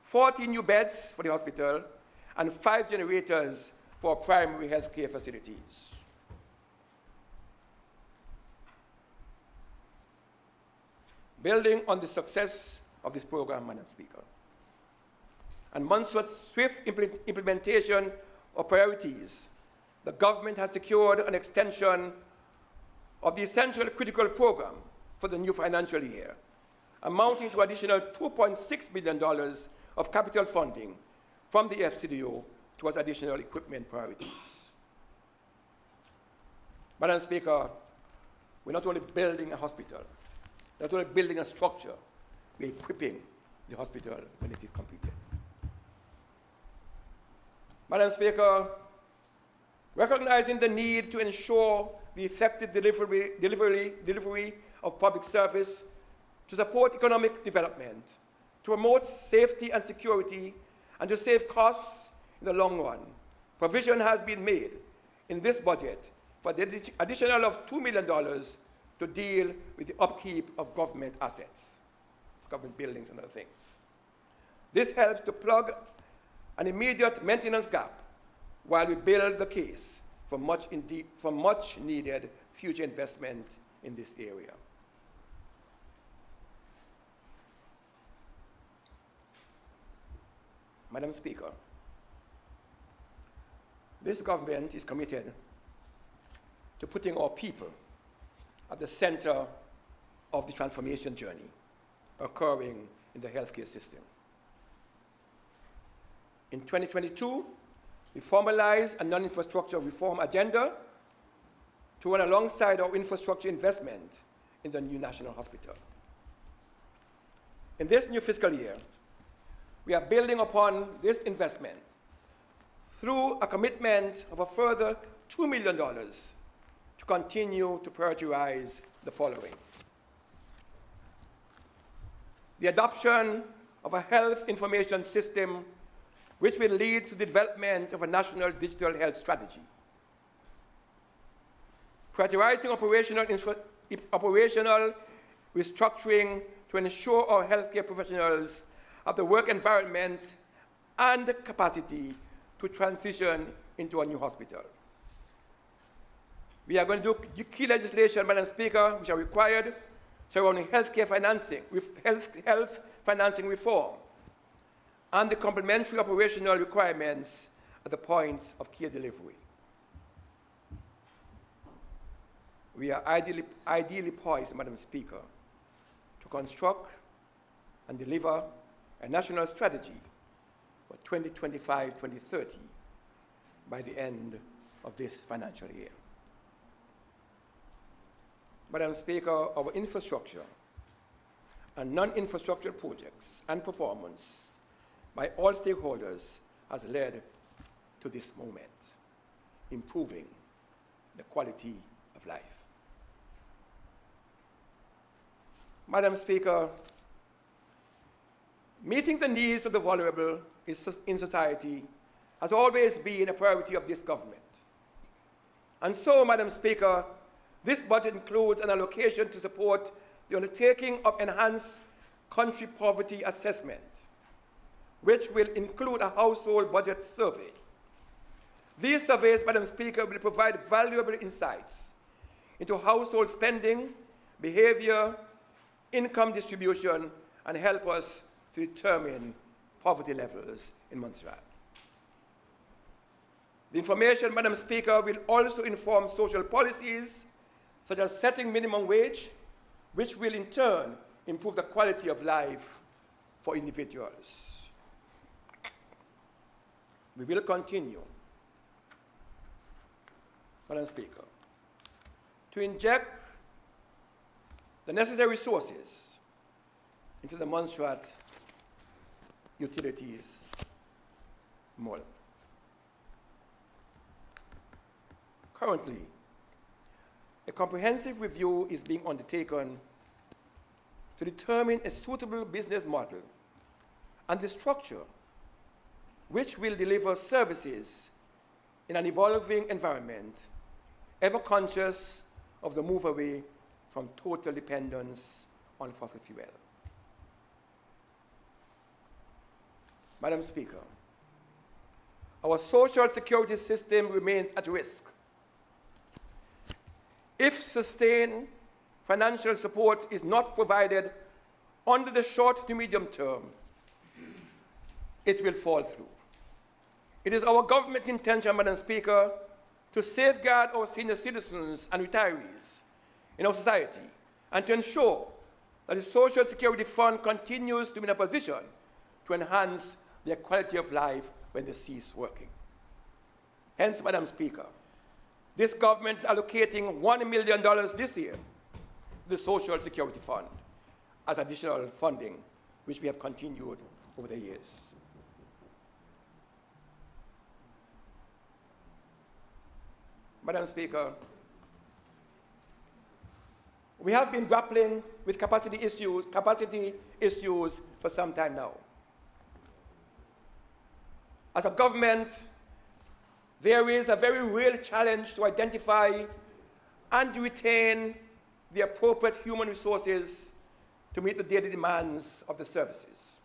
40 new beds for the hospital, and 5 generators for primary health care facilities. Building on the success of this program, Madam Speaker, and Montserrat's swift implementation of priorities, the government has secured an extension of the Essential Critical Program for the new financial year, amounting to additional $2.6 billion of capital funding from the FCDO towards additional equipment priorities. Madam Speaker, we're not only building a hospital, not only building a structure, we're equipping the hospital when it is completed. Madam Speaker, recognizing the need to ensure the effective delivery of public service to support economic development, to promote safety and security, and to save costs in the long run, provision has been made in this budget for the additional of $2 million to deal with the upkeep of government assets, government buildings and other things. This helps to plug an immediate maintenance gap while we build the case for much needed future investment in this area. Madam Speaker, this government is committed to putting our people at the center of the transformation journey occurring in the healthcare system. In 2022, we formalized a non-infrastructure reform agenda to run alongside our infrastructure investment in the new National Hospital. In this new fiscal year, we are building upon this investment through a commitment of a further $2 million to continue to prioritize the following: the adoption of a health information system which will lead to the development of a national digital health strategy, prioritizing operational restructuring to ensure our healthcare professionals have the work environment and capacity to transition into a new hospital. We are going to do key legislation, Madam Speaker, which are required surrounding healthcare financing, with health financing reform, and the complementary operational requirements at the points of care delivery. We are ideally poised, Madam Speaker, to construct and deliver a national strategy for 2025-2030 by the end of this financial year. Madam Speaker, our infrastructure and non-infrastructure projects and performance by all stakeholders has led to this moment, improving the quality of life. Madam Speaker, meeting the needs of the vulnerable in society has always been a priority of this government. And so, Madam Speaker, this budget includes an allocation to support the undertaking of enhanced country poverty assessment, which will include a household budget survey. These surveys, Madam Speaker, will provide valuable insights into household spending, behavior, income distribution, and help us to determine poverty levels in Montserrat. The information, Madam Speaker, will also inform social policies such as setting minimum wage, which will in turn improve the quality of life for individuals. We will continue, Madam Speaker, to inject the necessary resources into the Montserrat utilities model. Currently, a comprehensive review is being undertaken to determine a suitable business model and the structure which will deliver services in an evolving environment, ever conscious of the move away from total dependence on fossil fuel. Madam Speaker, our social security system remains at risk. If sustained financial support is not provided under the short to medium term, it will fall through. It is our government intention, Madam Speaker, to safeguard our senior citizens and retirees in our society and to ensure that the Social Security Fund continues to be in a position to enhance their quality of life when they cease working. Hence, Madam Speaker, this government is allocating $1 million this year to the Social Security Fund as additional funding, which we have continued over the years. Madam Speaker, we have been grappling with capacity issues for some time now. As a government, there is a very real challenge to identify and retain the appropriate human resources to meet the daily demands of the services.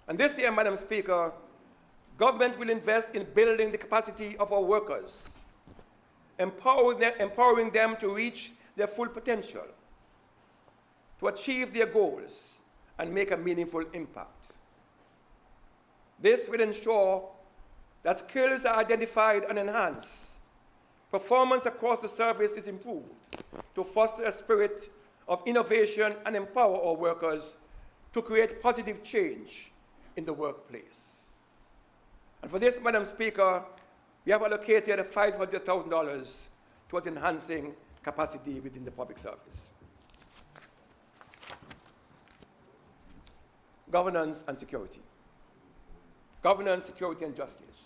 And this year, Madam Speaker, government will invest in building the capacity of our workers, empowering them to reach their full potential, to achieve their goals, and make a meaningful impact. This will ensure that skills are identified and enhanced, performance across the service is improved to foster a spirit of innovation and empower our workers to create positive change in the workplace. And for this, Madam Speaker, we have allocated $500,000 towards enhancing capacity within the public service. Governance and security. Governance, security, and justice.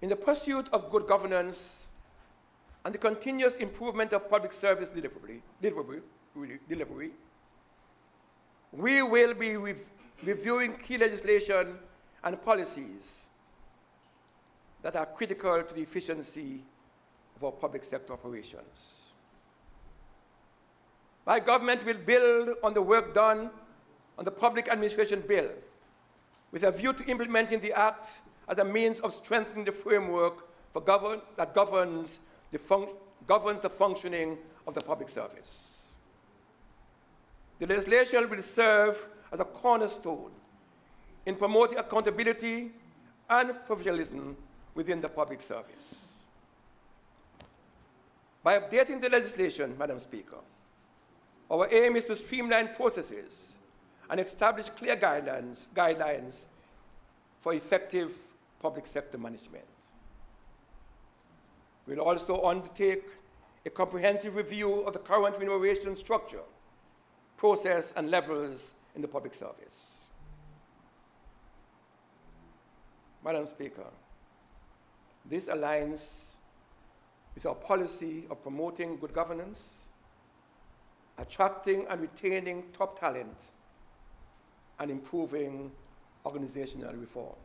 In the pursuit of good governance and the continuous improvement of public service delivery, we will be reviewing key legislation and policies that are critical to the efficiency of our public sector operations. My government will build on the work done on the Public Administration Bill with a view to implementing the Act as a means of strengthening the framework that governs the functioning of the public service. The legislation will serve as a cornerstone in promoting accountability and professionalism within the public service. By updating the legislation, Madam Speaker, our aim is to streamline processes and establish clear guidelines for effective public sector management. We'll also undertake a comprehensive review of the current remuneration structure, process, and levels in the public service. Madam Speaker, this aligns with our policy of promoting good governance, attracting and retaining top talent, and improving organizational reform.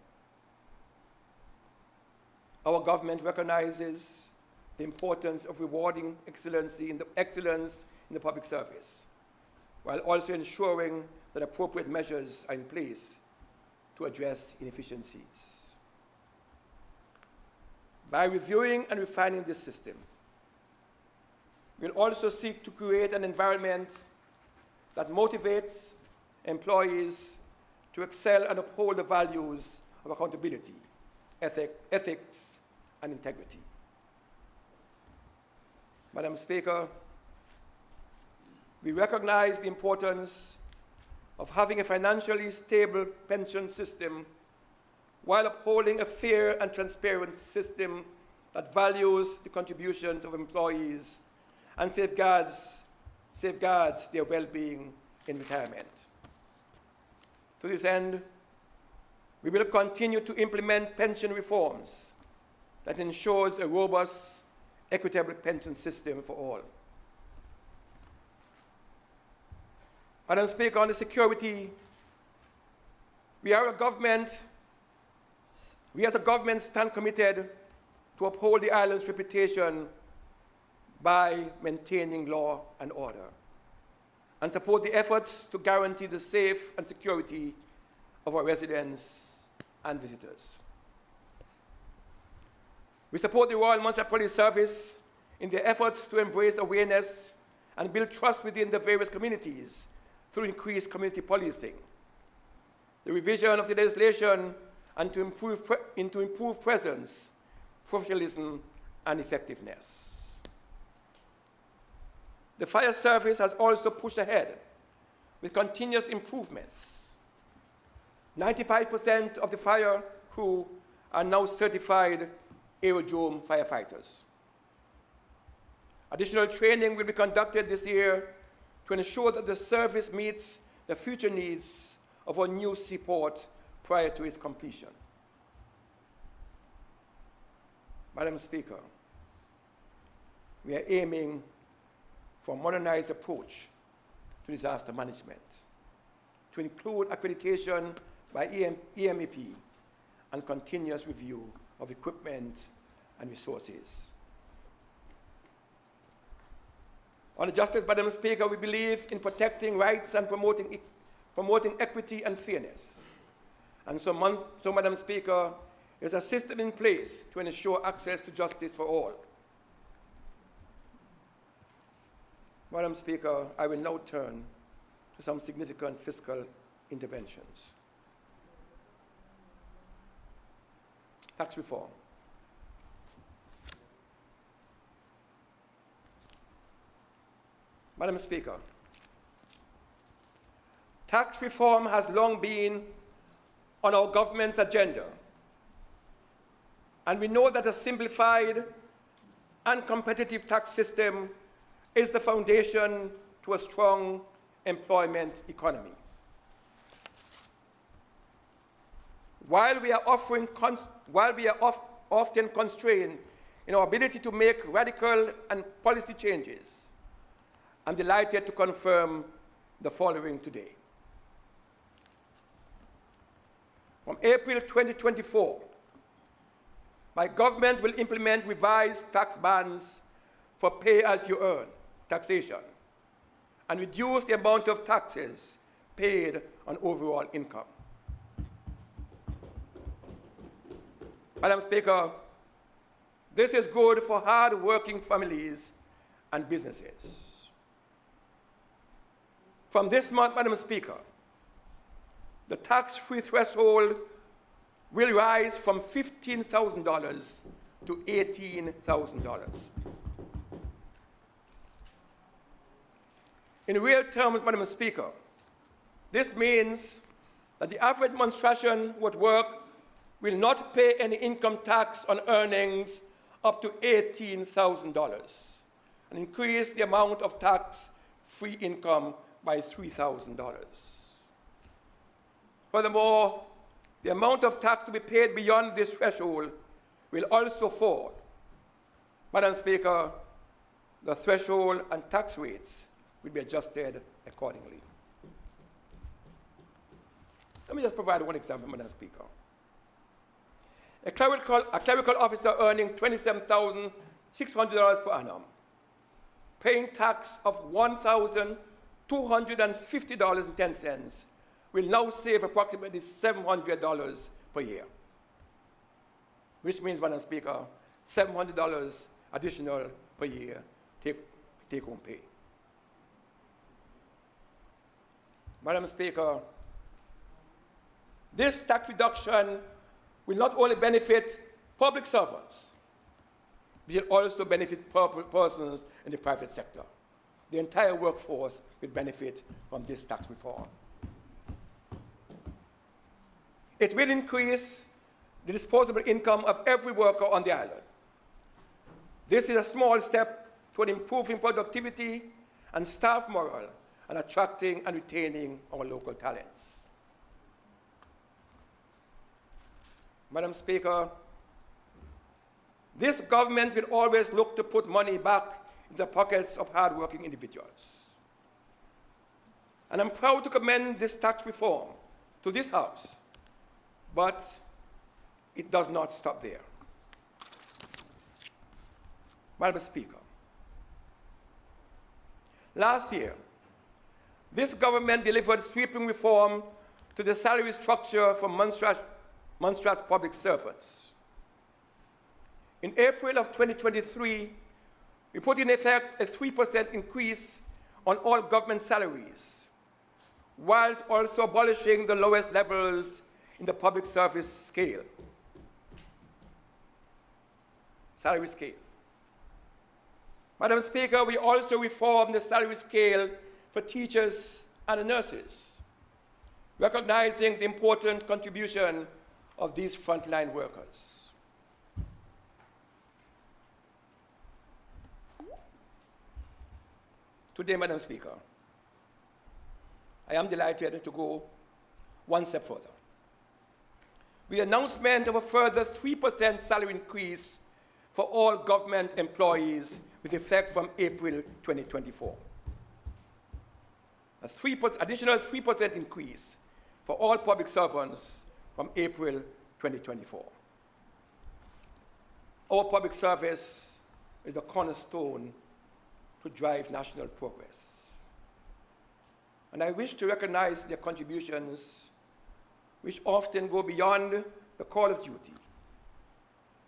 our government recognizes the importance of rewarding excellence in the public service, while also ensuring that appropriate measures are in place to address inefficiencies. By reviewing and refining this system, we'll also seek to create an environment that motivates employees to excel and uphold the values of accountability, ethics, and integrity. Madam Speaker, we recognize the importance of having a financially stable pension system while upholding a fair and transparent system that values the contributions of employees and safeguards their well-being in retirement. To this end, we will continue to implement pension reforms that ensures a robust, equitable pension system for all. Madam Speaker, on the security, we as a government stand committed to uphold the island's reputation by maintaining law and order and support the efforts to guarantee the safe and security of our residents and visitors. We support the Royal Montserrat Police Service in their efforts to embrace awareness and build trust within the various communities through increased community policing, the revision of the legislation, and to improve presence, professionalism, and effectiveness. The fire service has also pushed ahead with continuous improvements. 95% of the fire crew are now certified aerodrome firefighters. Additional training will be conducted this year to ensure that the service meets the future needs of our new seaport prior to its completion. Madam Speaker, we are aiming for a modernized approach to disaster management, to include accreditation by EMEP and continuous review of equipment and resources. On the justice, Madam Speaker, we believe in protecting rights and promoting equity and fairness. And so, Madam Speaker, there's a system in place to ensure access to justice for all. Madam Speaker, I will now turn to some significant fiscal interventions. Tax reform. Madam Speaker, tax reform has long been on our government's agenda, and we know that a simplified and competitive tax system is the foundation to a strong employment economy. While we are often constrained in our ability to make radical and policy changes, I'm delighted to confirm the following today. From April 2024, my government will implement revised tax bands for pay-as-you-earn taxation and reduce the amount of taxes paid on overall income. Madam Speaker, this is good for hard-working families and businesses. From this month, Madam Speaker, the tax-free threshold will rise from $15,000 to $18,000. In real terms, Madam Speaker, this means that the average monstration would work will not pay any income tax on earnings up to $18,000 and increase the amount of tax-free income by $3,000. Furthermore, the amount of tax to be paid beyond this threshold will also fall. Madam Speaker, the threshold and tax rates will be adjusted accordingly. Let me just provide one example, Madam Speaker. A clerical officer earning $27,600 per annum, paying tax of $1,250.10, will now save approximately $700 per year, which means, Madam Speaker, $700 additional per year take-home pay. Madam Speaker, this tax reduction will not only benefit public servants, but it will also benefit persons in the private sector. The entire workforce will benefit from this tax reform. It will increase the disposable income of every worker on the island. This is a small step toward improving productivity and staff morale and attracting and retaining our local talents. Madam Speaker, this government will always look to put money back in the pockets of hardworking individuals. And I'm proud to commend this tax reform to this House, but it does not stop there. Madam Speaker, last year, this government delivered sweeping reform to the salary structure for Montserrat's public servants. In April of 2023, we put in effect a 3% increase on all government salaries, whilst also abolishing the lowest levels in the public service scale, salary scale. Madam Speaker, we also reformed the salary scale for teachers and nurses, recognizing the important contribution of these frontline workers. Today, Madam Speaker, I am delighted to go one step further. With the announcement of a further 3% salary increase for all government employees with effect from April 2024. A additional 3% increase for all public servants from April 2024. Our public service is the cornerstone to drive national progress. And I wish to recognize their contributions, which often go beyond the call of duty,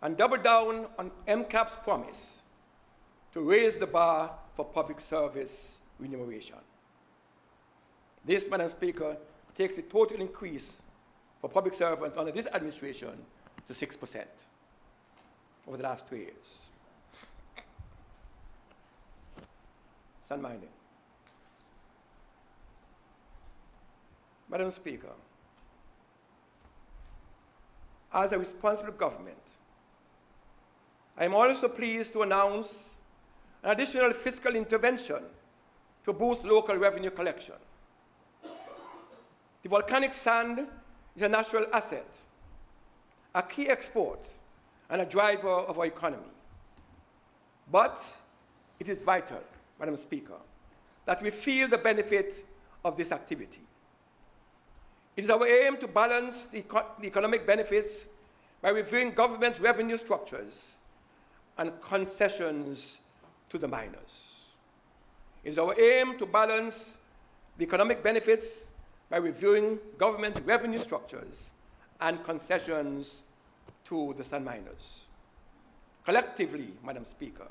and double down on MCAP's promise to raise the bar for public service remuneration. This, Madam Speaker, takes the total increase for public servants under this administration to 6% over the last 2 years. Sun mining. Madam Speaker, as a responsible government, I am also pleased to announce an additional fiscal intervention to boost local revenue collection. The volcanic sand is a natural asset, a key export, and a driver of our economy. But it is vital, Madam Speaker, that we feel the benefit of this activity. It is our aim to balance the economic benefits by reviewing government's revenue structures and concessions to the miners. It is our aim to balance the economic benefits by reviewing government revenue structures and concessions to the sand miners. Collectively, Madam Speaker,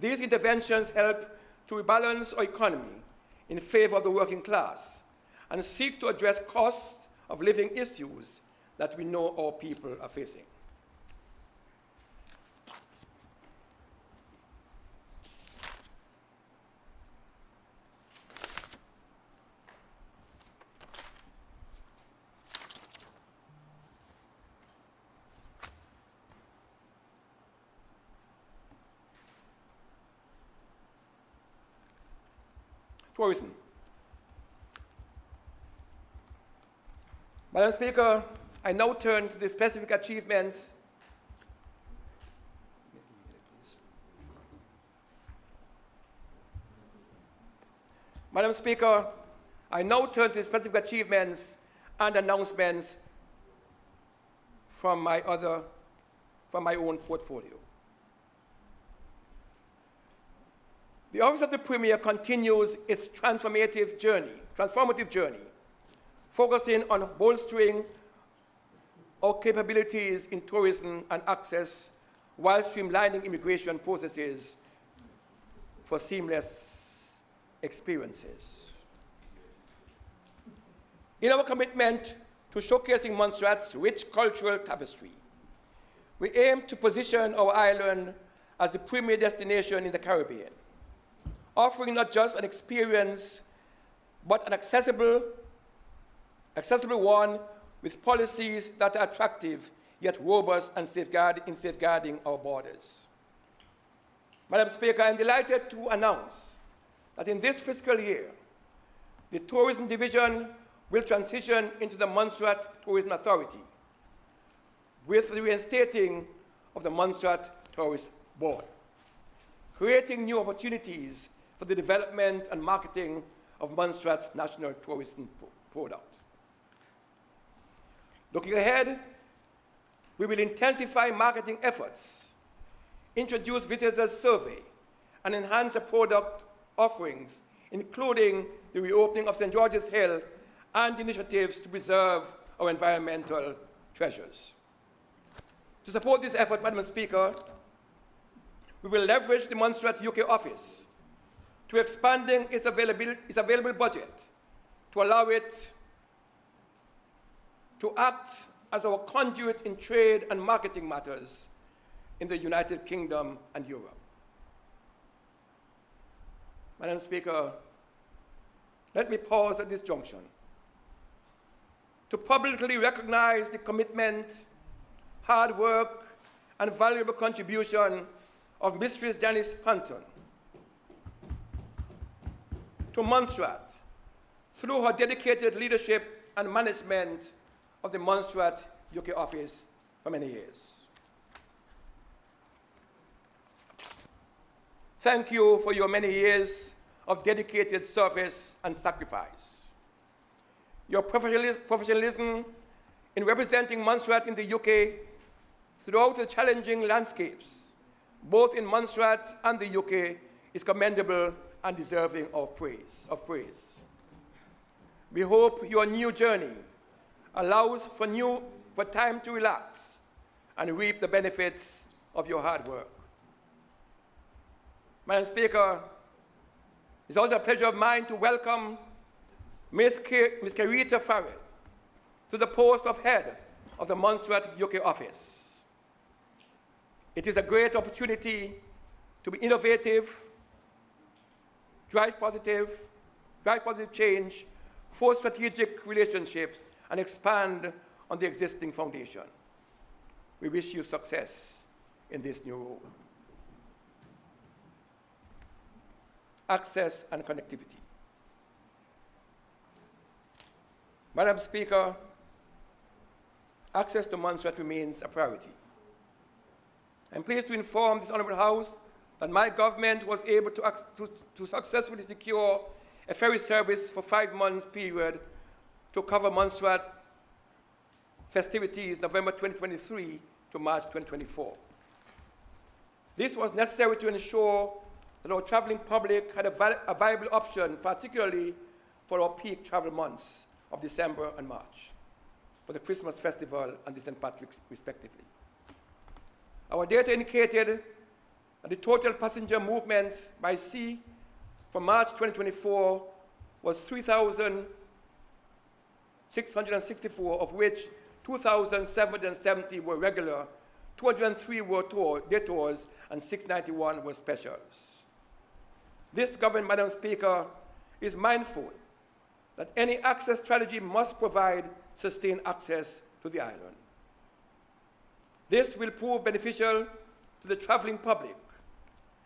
these interventions help to rebalance our economy in favor of the working class and seek to address cost of living issues that we know our people are facing. Tourism. Madam Speaker, I now turn to the specific achievements Madam Speaker, I now turn to the specific achievements and announcements from my own portfolio. The Office of the Premier continues its transformative journey, focusing on bolstering our capabilities in tourism and access while streamlining immigration processes for seamless experiences. In our commitment to showcasing Montserrat's rich cultural tapestry, we aim to position our island as the premier destination in the Caribbean, offering not just an experience, but an accessible one with policies that are attractive yet robust and safeguarding our borders. Madam Speaker, I am delighted to announce that in this fiscal year, the Tourism Division will transition into the Montserrat Tourism Authority with the reinstating of the Montserrat Tourist Board, creating new opportunities for the development and marketing of Montserrat's national tourism product. Looking ahead, we will intensify marketing efforts, introduce visitors survey, and enhance the product offerings, including the reopening of St. George's Hill and initiatives to preserve our environmental treasures. To support this effort, Madam Speaker, we will leverage the Montserrat UK office to expanding its available budget to allow it to act as our conduit in trade and marketing matters in the United Kingdom and Europe. Madam Speaker, let me pause at this junction to publicly recognize the commitment, hard work, and valuable contribution of Mistress Janice Panton to Montserrat through her dedicated leadership and management of the Montserrat UK office for many years. Thank you for your many years of dedicated service and sacrifice. Your professionalism in representing Montserrat in the UK throughout the challenging landscapes, both in Montserrat and the UK, is commendable and deserving of praise. We hope your new journey allows for time to relax and reap the benefits of your hard work. Madam Speaker, it's also a pleasure of mine to welcome Ms. Carita Farrell to the post of head of the Montserrat UK office. It is a great opportunity to be innovative, drive positive change, forge strategic relationships, and expand on the existing foundation. We wish you success in this new role. Access and connectivity. Madam Speaker, access to Montserrat remains a priority. I'm pleased to inform this Honourable House that my government was able to successfully secure a ferry service for 5 months period to cover Montserrat festivities November 2023 to March 2024. This was necessary to ensure that our traveling public had a viable option, particularly for our peak travel months of December and March, for the Christmas festival and the St. Patrick's, respectively. Our data indicated that the total passenger movement by sea for March 2024 was 3,664, of which 2,770 were regular, 203 were detours, and 691 were specials. This government, Madam Speaker, is mindful that any access strategy must provide sustained access to the island. This will prove beneficial to the traveling public,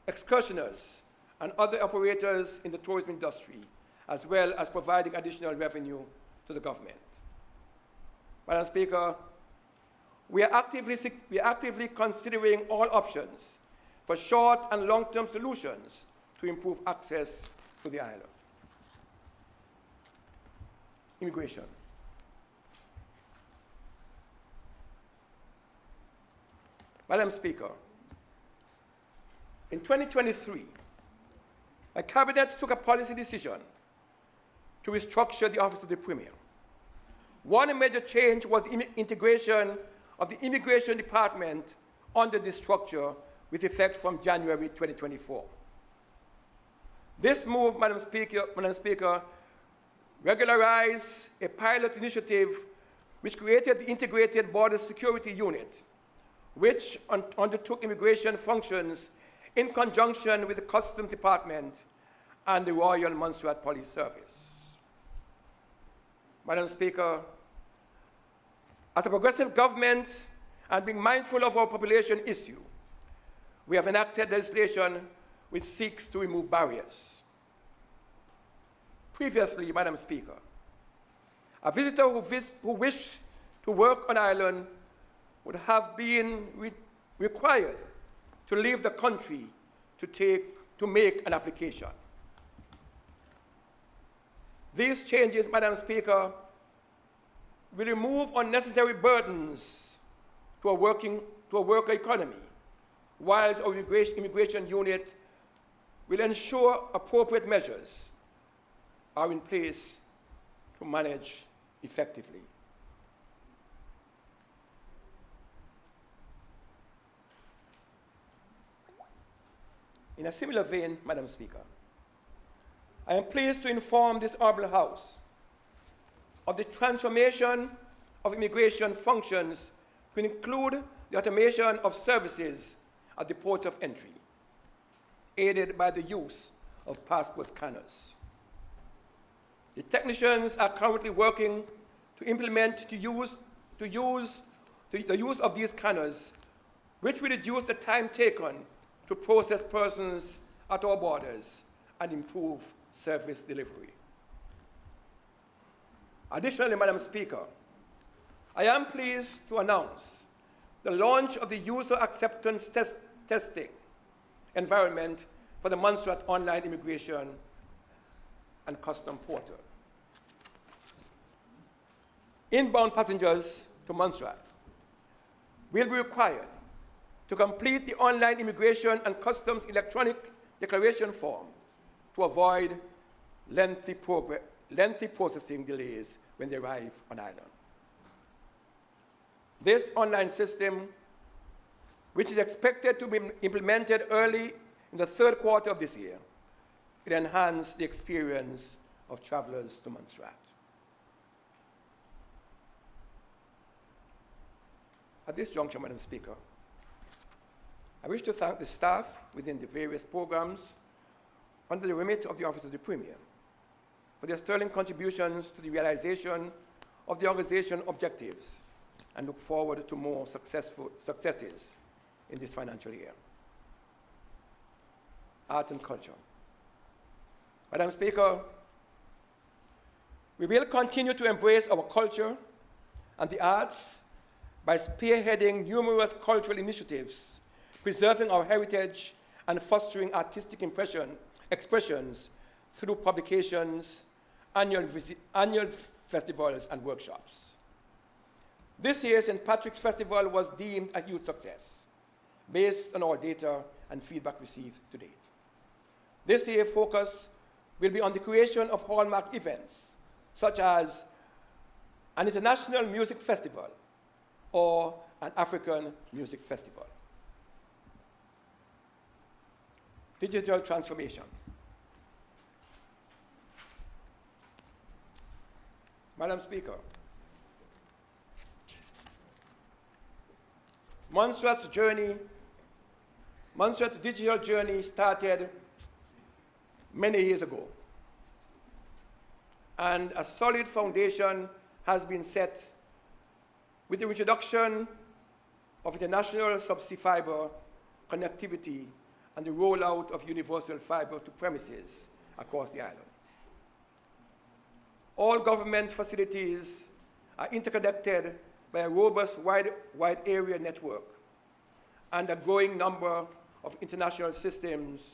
excursioners, and other operators in the tourism industry, as well as providing additional revenue to the government. Madam Speaker, we are actively considering all options for short and long-term solutions to improve access to the island. Immigration. Madam Speaker, in 2023, my cabinet took a policy decision to restructure the Office of the Premier. One major change was the integration of the Immigration Department under this structure with effect from January 2024. This move, Madam Speaker, regularized a pilot initiative which created the Integrated Border Security Unit, which undertook immigration functions in conjunction with the Customs Department and the Royal Montserrat Police Service. Madam Speaker, as a progressive government and being mindful of our population issue, we have enacted legislation which seeks to remove barriers. Previously, Madam Speaker, a visitor who wished to work on Ireland would have been required to leave the country to make an application. These changes, Madam Speaker, will remove unnecessary burdens to a worker economy, whilst our immigration unit will ensure appropriate measures are in place to manage effectively. In a similar vein, Madam Speaker, I am pleased to inform this Honourable House of the transformation of immigration functions to include the automation of services at the ports of entry, aided by the use of passport scanners. The technicians are currently working to implement the use of these scanners, which will reduce the time taken to process persons at our borders and improve service delivery. Additionally, Madam Speaker, I am pleased to announce the launch of the user acceptance testing environment for the Montserrat Online Immigration and Custom Portal. Inbound passengers to Montserrat will be required to complete the online immigration and customs electronic declaration form to avoid lengthy processing delays when they arrive on Ireland. This online system, which is expected to be implemented early in the third quarter of this year, will enhance the experience of travelers to Montserrat. At this juncture, Madam Speaker, I wish to thank the staff within the various programs under the remit of the Office of the Premier for their sterling contributions to the realization of the organization objectives and look forward to more successes in this financial year. Art and culture. Madam Speaker, we will continue to embrace our culture and the arts by spearheading numerous cultural initiatives, preserving our heritage and fostering artistic expressions through publications, annual festivals, and workshops. This year's St. Patrick's Festival was deemed a huge success, based on our data and feedback received to date. This year's focus will be on the creation of hallmark events, such as an international music festival or an African music festival. Digital transformation. Madam Speaker, Montserrat's digital journey started many years ago, and a solid foundation has been set with the introduction of international subsea fiber connectivity and the rollout of universal fiber to premises across the island. All government facilities are interconnected by a robust wide area network and a growing number of internal systems,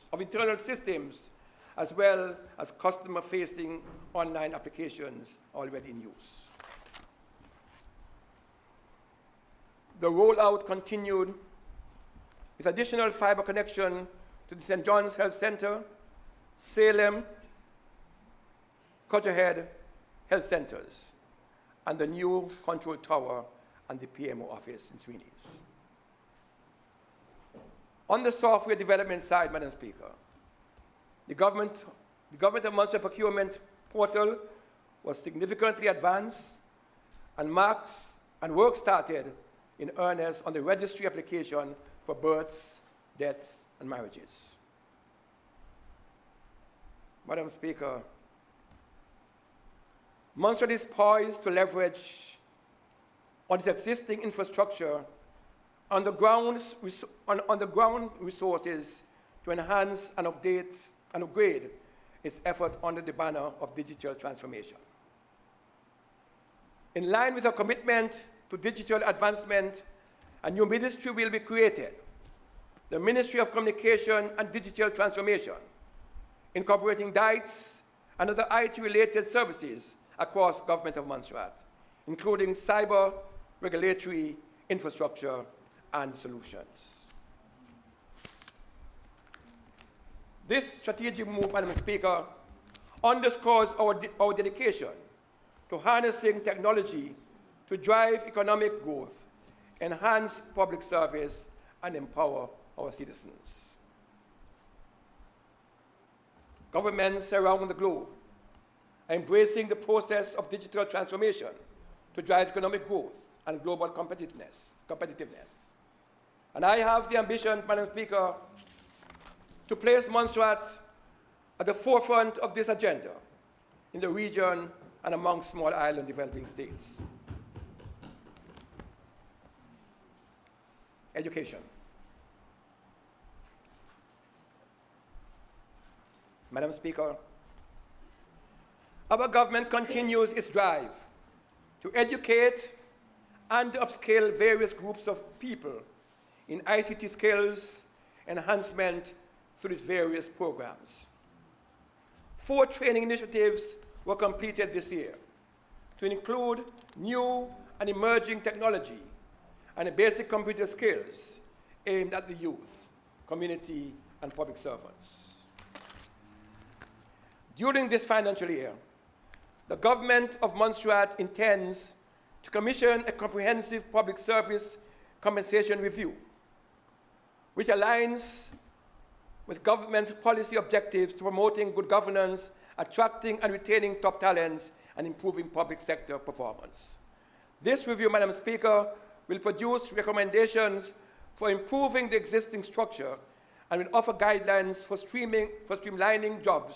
as well as customer-facing online applications already in use. The rollout continued with additional fiber connection to the St. John's Health Centre, Salem, Cudgerhead Health Centres, and the new control tower and the PMO office in Sweeney's. On the software development side, Madam Speaker, the government of Montserrat procurement portal was significantly advanced, and work started in earnest on the registry application for births, deaths, and marriages. Madam Speaker, Montserrat is poised to leverage on its existing infrastructure on the ground resources to enhance and update and upgrade its effort under the banner of digital transformation. In line with our commitment to digital advancement, a new ministry will be created, the Ministry of Communication and Digital Transformation, incorporating DITES and other IT-related services across government of Montserrat, including cyber, regulatory, infrastructure, and solutions. This strategic move, Madam Speaker, underscores our dedication to harnessing technology to drive economic growth, enhance public service, and empower our citizens. Governments around the globe are embracing the process of digital transformation to drive economic growth and global competitiveness. And I have the ambition, Madam Speaker, to place Montserrat at the forefront of this agenda in the region and among small island developing states. Education. Madam Speaker, our government continues its drive to educate and upscale various groups of people in ICT skills enhancement through its various programs. 4 training initiatives were completed this year to include new and emerging technology and basic computer skills aimed at the youth, community, and public servants. During this financial year, the government of Montserrat intends to commission a comprehensive public service compensation review, which aligns with government's policy objectives to promoting good governance, attracting and retaining top talents, and improving public sector performance. This review, Madam Speaker, will produce recommendations for improving the existing structure and will offer guidelines for streamlining job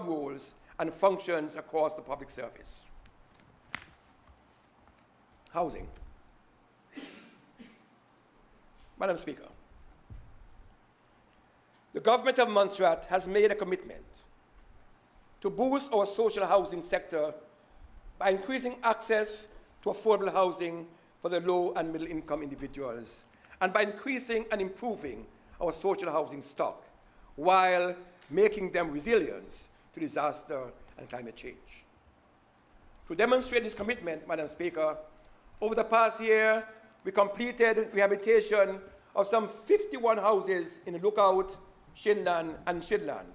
roles, and functions across the public service. Housing. Madam Speaker, the government of Montserrat has made a commitment to boost our social housing sector by increasing access to affordable housing for the low and middle income individuals, and by increasing and improving our social housing stock while making them resilient to disaster and climate change. To demonstrate this commitment, Madam Speaker, over the past year, we completed rehabilitation of some 51 houses in Lookout, Shinland, and Shidland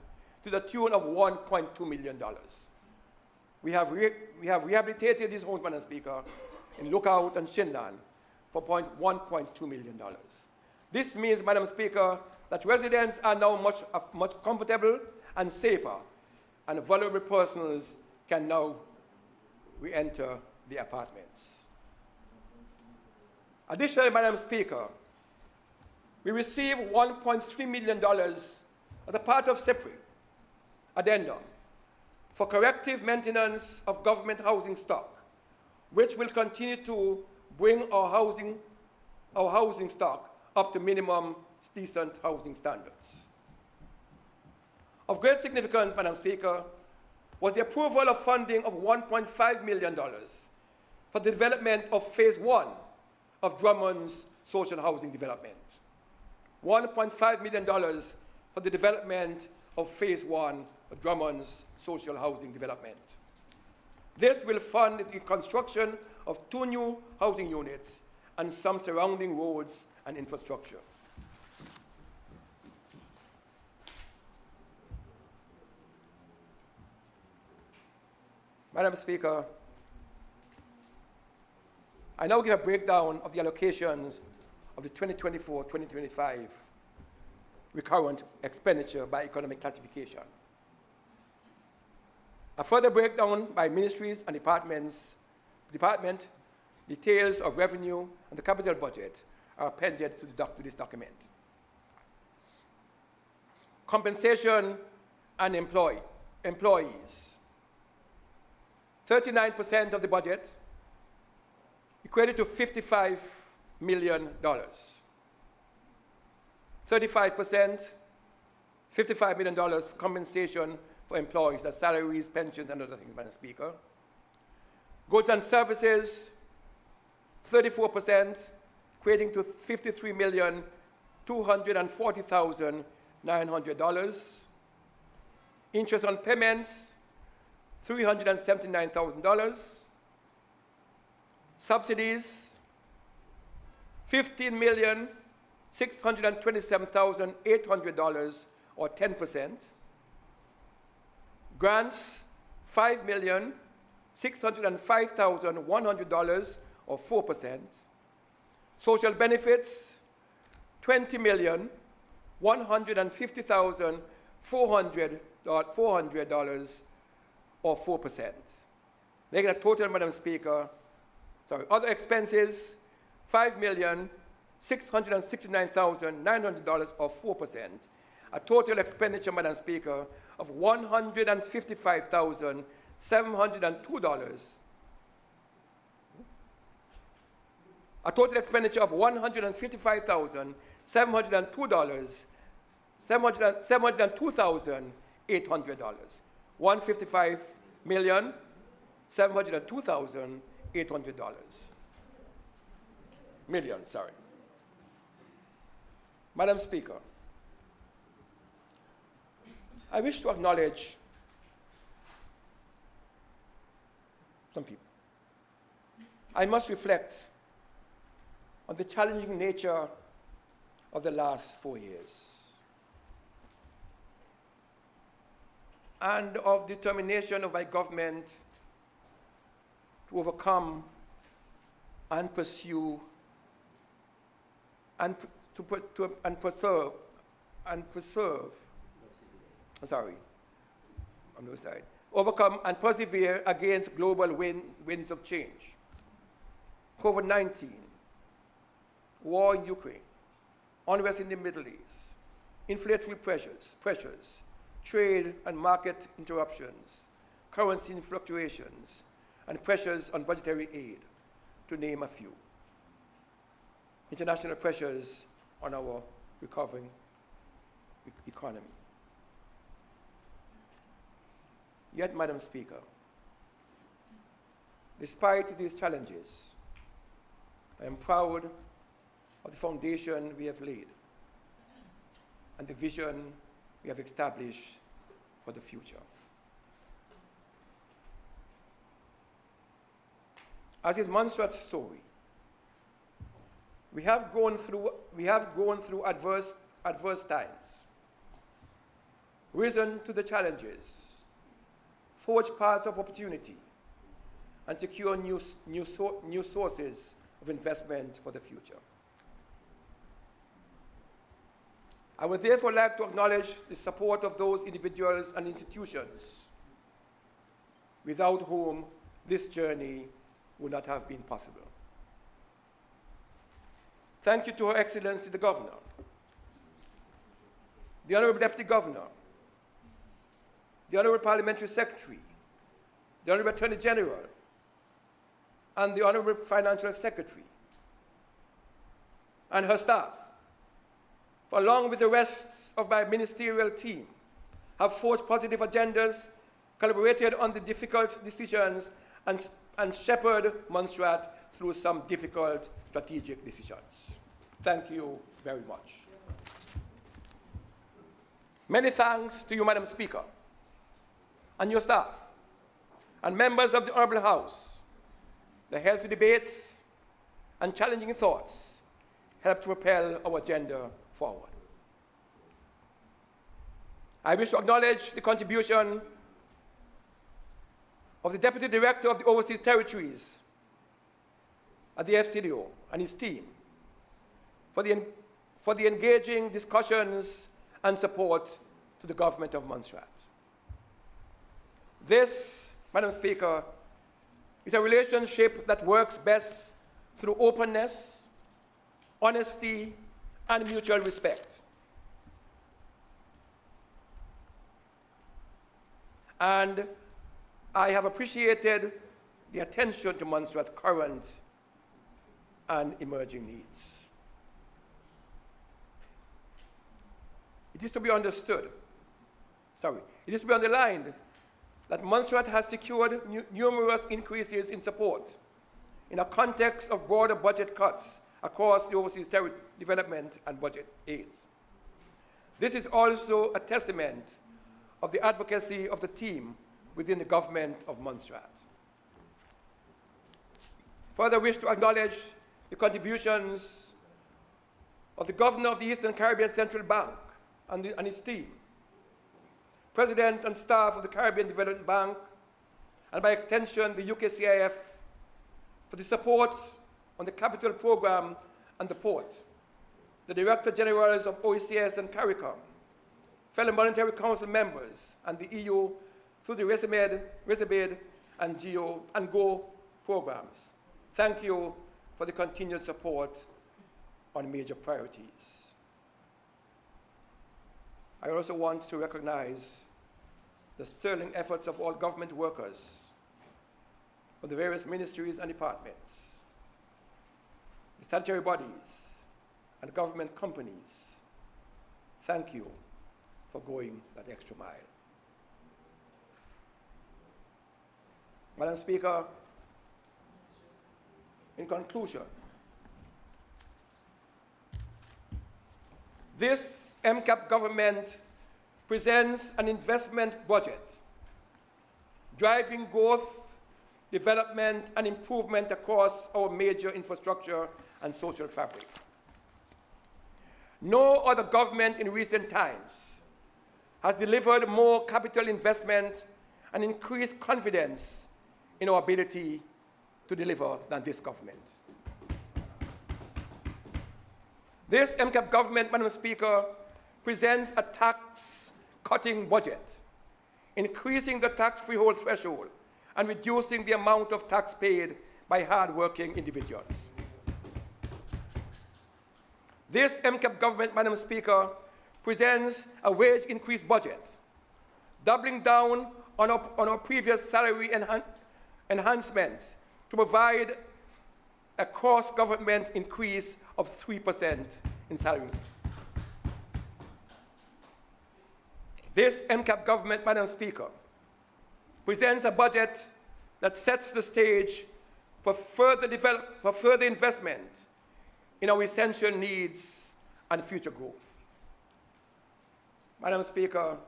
to the tune of $1.2 million. We have rehabilitated these homes, Madam Speaker, in Lookout and Shinland for $1.2 million. This means, Madam Speaker, that residents are now much comfortable and safer, and vulnerable persons can now re-enter the apartments. Additionally, Madam Speaker, we received $1.3 million as a part of SEPRI addendum for corrective maintenance of government housing stock, which will continue to bring our housing stock up to minimum decent housing standards. Of great significance, Madam Speaker, was the approval of funding of $1.5 million for the development of Phase 1 of Drummond's social housing development. $1.5 million for the development of Phase 1 of Drummond's social housing development. This will fund the construction of 2 new housing units and some surrounding roads and infrastructure. Madam Speaker, I now give a breakdown of the allocations of the 2024-2025 recurrent expenditure by economic classification. A further breakdown by ministries and department details of revenue and the capital budget are appended to this document. Compensation and employees. 39% of the budget equated to $55 million. 35%, $55 million for compensation for employees, that's salaries, pensions, and other things, Madam Speaker. Goods and services, 34%, equating to $53,240,900. Interest on payments, $379,000. Subsidies, $15,627,800, or 10%. Grants, $5,605,100, or 4%. Social benefits, $20,150,400, or 4%. Making a total, Madam Speaker, other expenses, $5,669,900, or 4%. A total expenditure, Madam Speaker, of $155,702. A total expenditure of $155,702, $702,800. $155,702,800. Million, sorry. Madam Speaker, I wish to acknowledge some people. I must reflect on the challenging nature of the last 4 years and of determination of my government to overcome and pursue and preserve. Overcome and persevere against global winds of change. COVID-19, war in Ukraine, unrest in the Middle East, inflationary pressures, trade and market interruptions, currency fluctuations, and pressures on budgetary aid, to name a few. International pressures on our recovering economy. Yet, Madam Speaker, despite these challenges, I am proud of the foundation we have laid and the vision we have established for the future. As is Montserrat's story, we have gone through adverse times, risen to the challenges, forged paths of opportunity, and secure new sources of investment for the future. I would therefore like to acknowledge the support of those individuals and institutions without whom this journey would not have been possible. Thank you to Her Excellency the Governor, the Honourable Deputy Governor, the Honourable Parliamentary Secretary, the Honourable Attorney General, and the Honourable Financial Secretary, and her staff, for along with the rest of my ministerial team, have forged positive agendas, collaborated on the difficult decisions, and shepherded Montserrat through some difficult strategic decisions. Thank you very much. Many thanks to you, Madam Speaker, and your staff, and members of the Honourable House. The healthy debates and challenging thoughts helped to propel our agenda forward. I wish to acknowledge the contribution of the Deputy Director of the Overseas Territories at the FCDO and his team for the engaging discussions and support to the government of Montserrat. This, Madam Speaker, is a relationship that works best through openness, honesty, and mutual respect. And I have appreciated the attention to Montserrat's current and emerging needs. It is to be understood, it is to be underlined that Montserrat has secured numerous increases in support in a context of broader budget cuts across the overseas development and budget aids. This is also a testament of the advocacy of the team within the government of Montserrat. Further, I wish to acknowledge the contributions of the Governor of the Eastern Caribbean Central Bank and his team, President and staff of the Caribbean Development Bank, and by extension the UKCIF, for the support on the capital program and the port, the Director Generals of OECS and CARICOM, fellow Monetary Council members, and the EU through the RESIBID and GO programs. Thank you for the continued support on major priorities. I also want to recognize the sterling efforts of all government workers of the various ministries and departments, the statutory bodies, and government companies. Thank you for going that extra mile. Madam Speaker, in conclusion, this MCAP government presents an investment budget driving growth, development, and improvement across our major infrastructure and social fabric. No other government in recent times has delivered more capital investment and increased confidence in our ability to deliver than this government. This MCAP government, Madam Speaker, presents a tax-cutting budget, increasing the tax freehold threshold and reducing the amount of tax paid by hard-working individuals. This MCAP government, Madam Speaker, presents a wage increase budget, doubling down on our previous salary enhancements to provide a cross-government increase of 3% in salary. This MCAP government, Madam Speaker, presents a budget that sets the stage for further investment in our essential needs and future growth. Madam Speaker,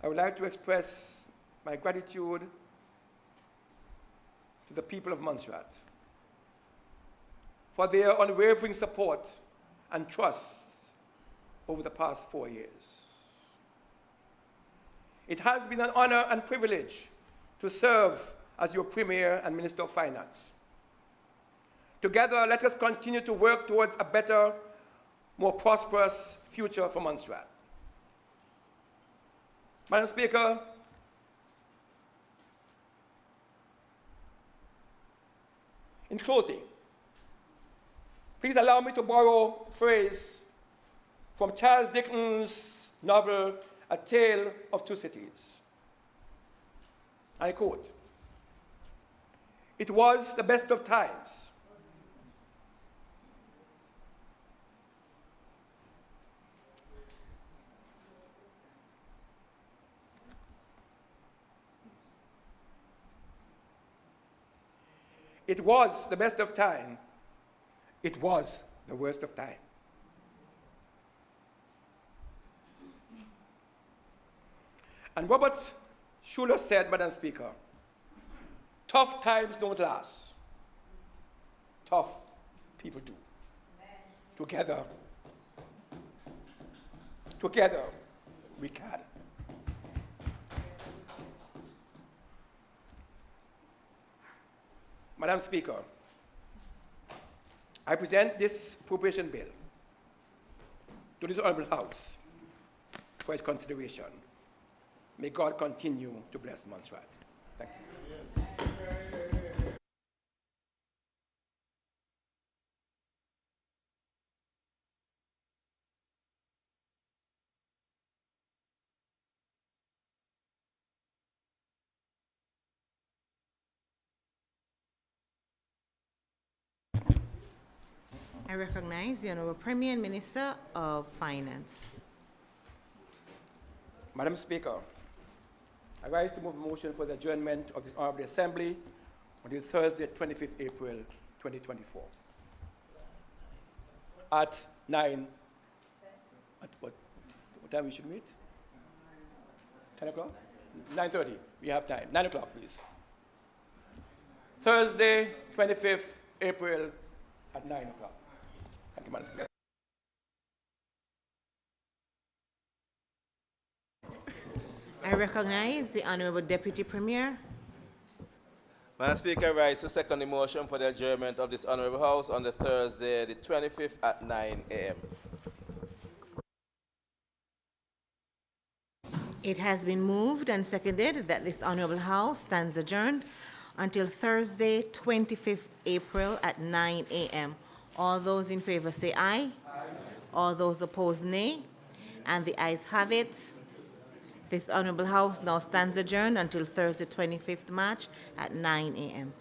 I would like to express my gratitude to the people of Montserrat for their unwavering support and trust over the past 4 years. It has been an honor and privilege to serve as your Premier and Minister of Finance. Together, let us continue to work towards a better, more prosperous future for Montserrat. Madam Speaker, in closing, please allow me to borrow a phrase from Charles Dickens' novel, A Tale of Two Cities. I quote, "It was the best of times. It was the best of time. It was the worst of time." And Robert Schuller said, Madam Speaker, tough times don't last. Tough people do. Together we can. Madam Speaker, I present this appropriation bill to this Honourable House for its consideration. May God continue to bless Montserrat. Thank you. I recognize the Honourable Premier and Minister of Finance. Madam Speaker, I rise to move a motion for the adjournment of this Honourable Assembly until Thursday, 25th April, 2024. At 9, at what time we should meet? 10 o'clock? 9:30, we have time. 9 o'clock, please. Thursday, 25th April at 9 o'clock. Thank you, Madam Speaker. I recognize the Honourable Deputy Premier. Madam Speaker, I rise to second the motion for the adjournment of this Honourable House on the Thursday, the 25th at 9 a.m. It has been moved and seconded that this Honourable House stands adjourned until Thursday, 25th April at 9 a.m. All those in favor say aye. Aye. All those opposed, nay. And the ayes have it. This Honourable House now stands adjourned until Thursday, 25th March at 9 a.m.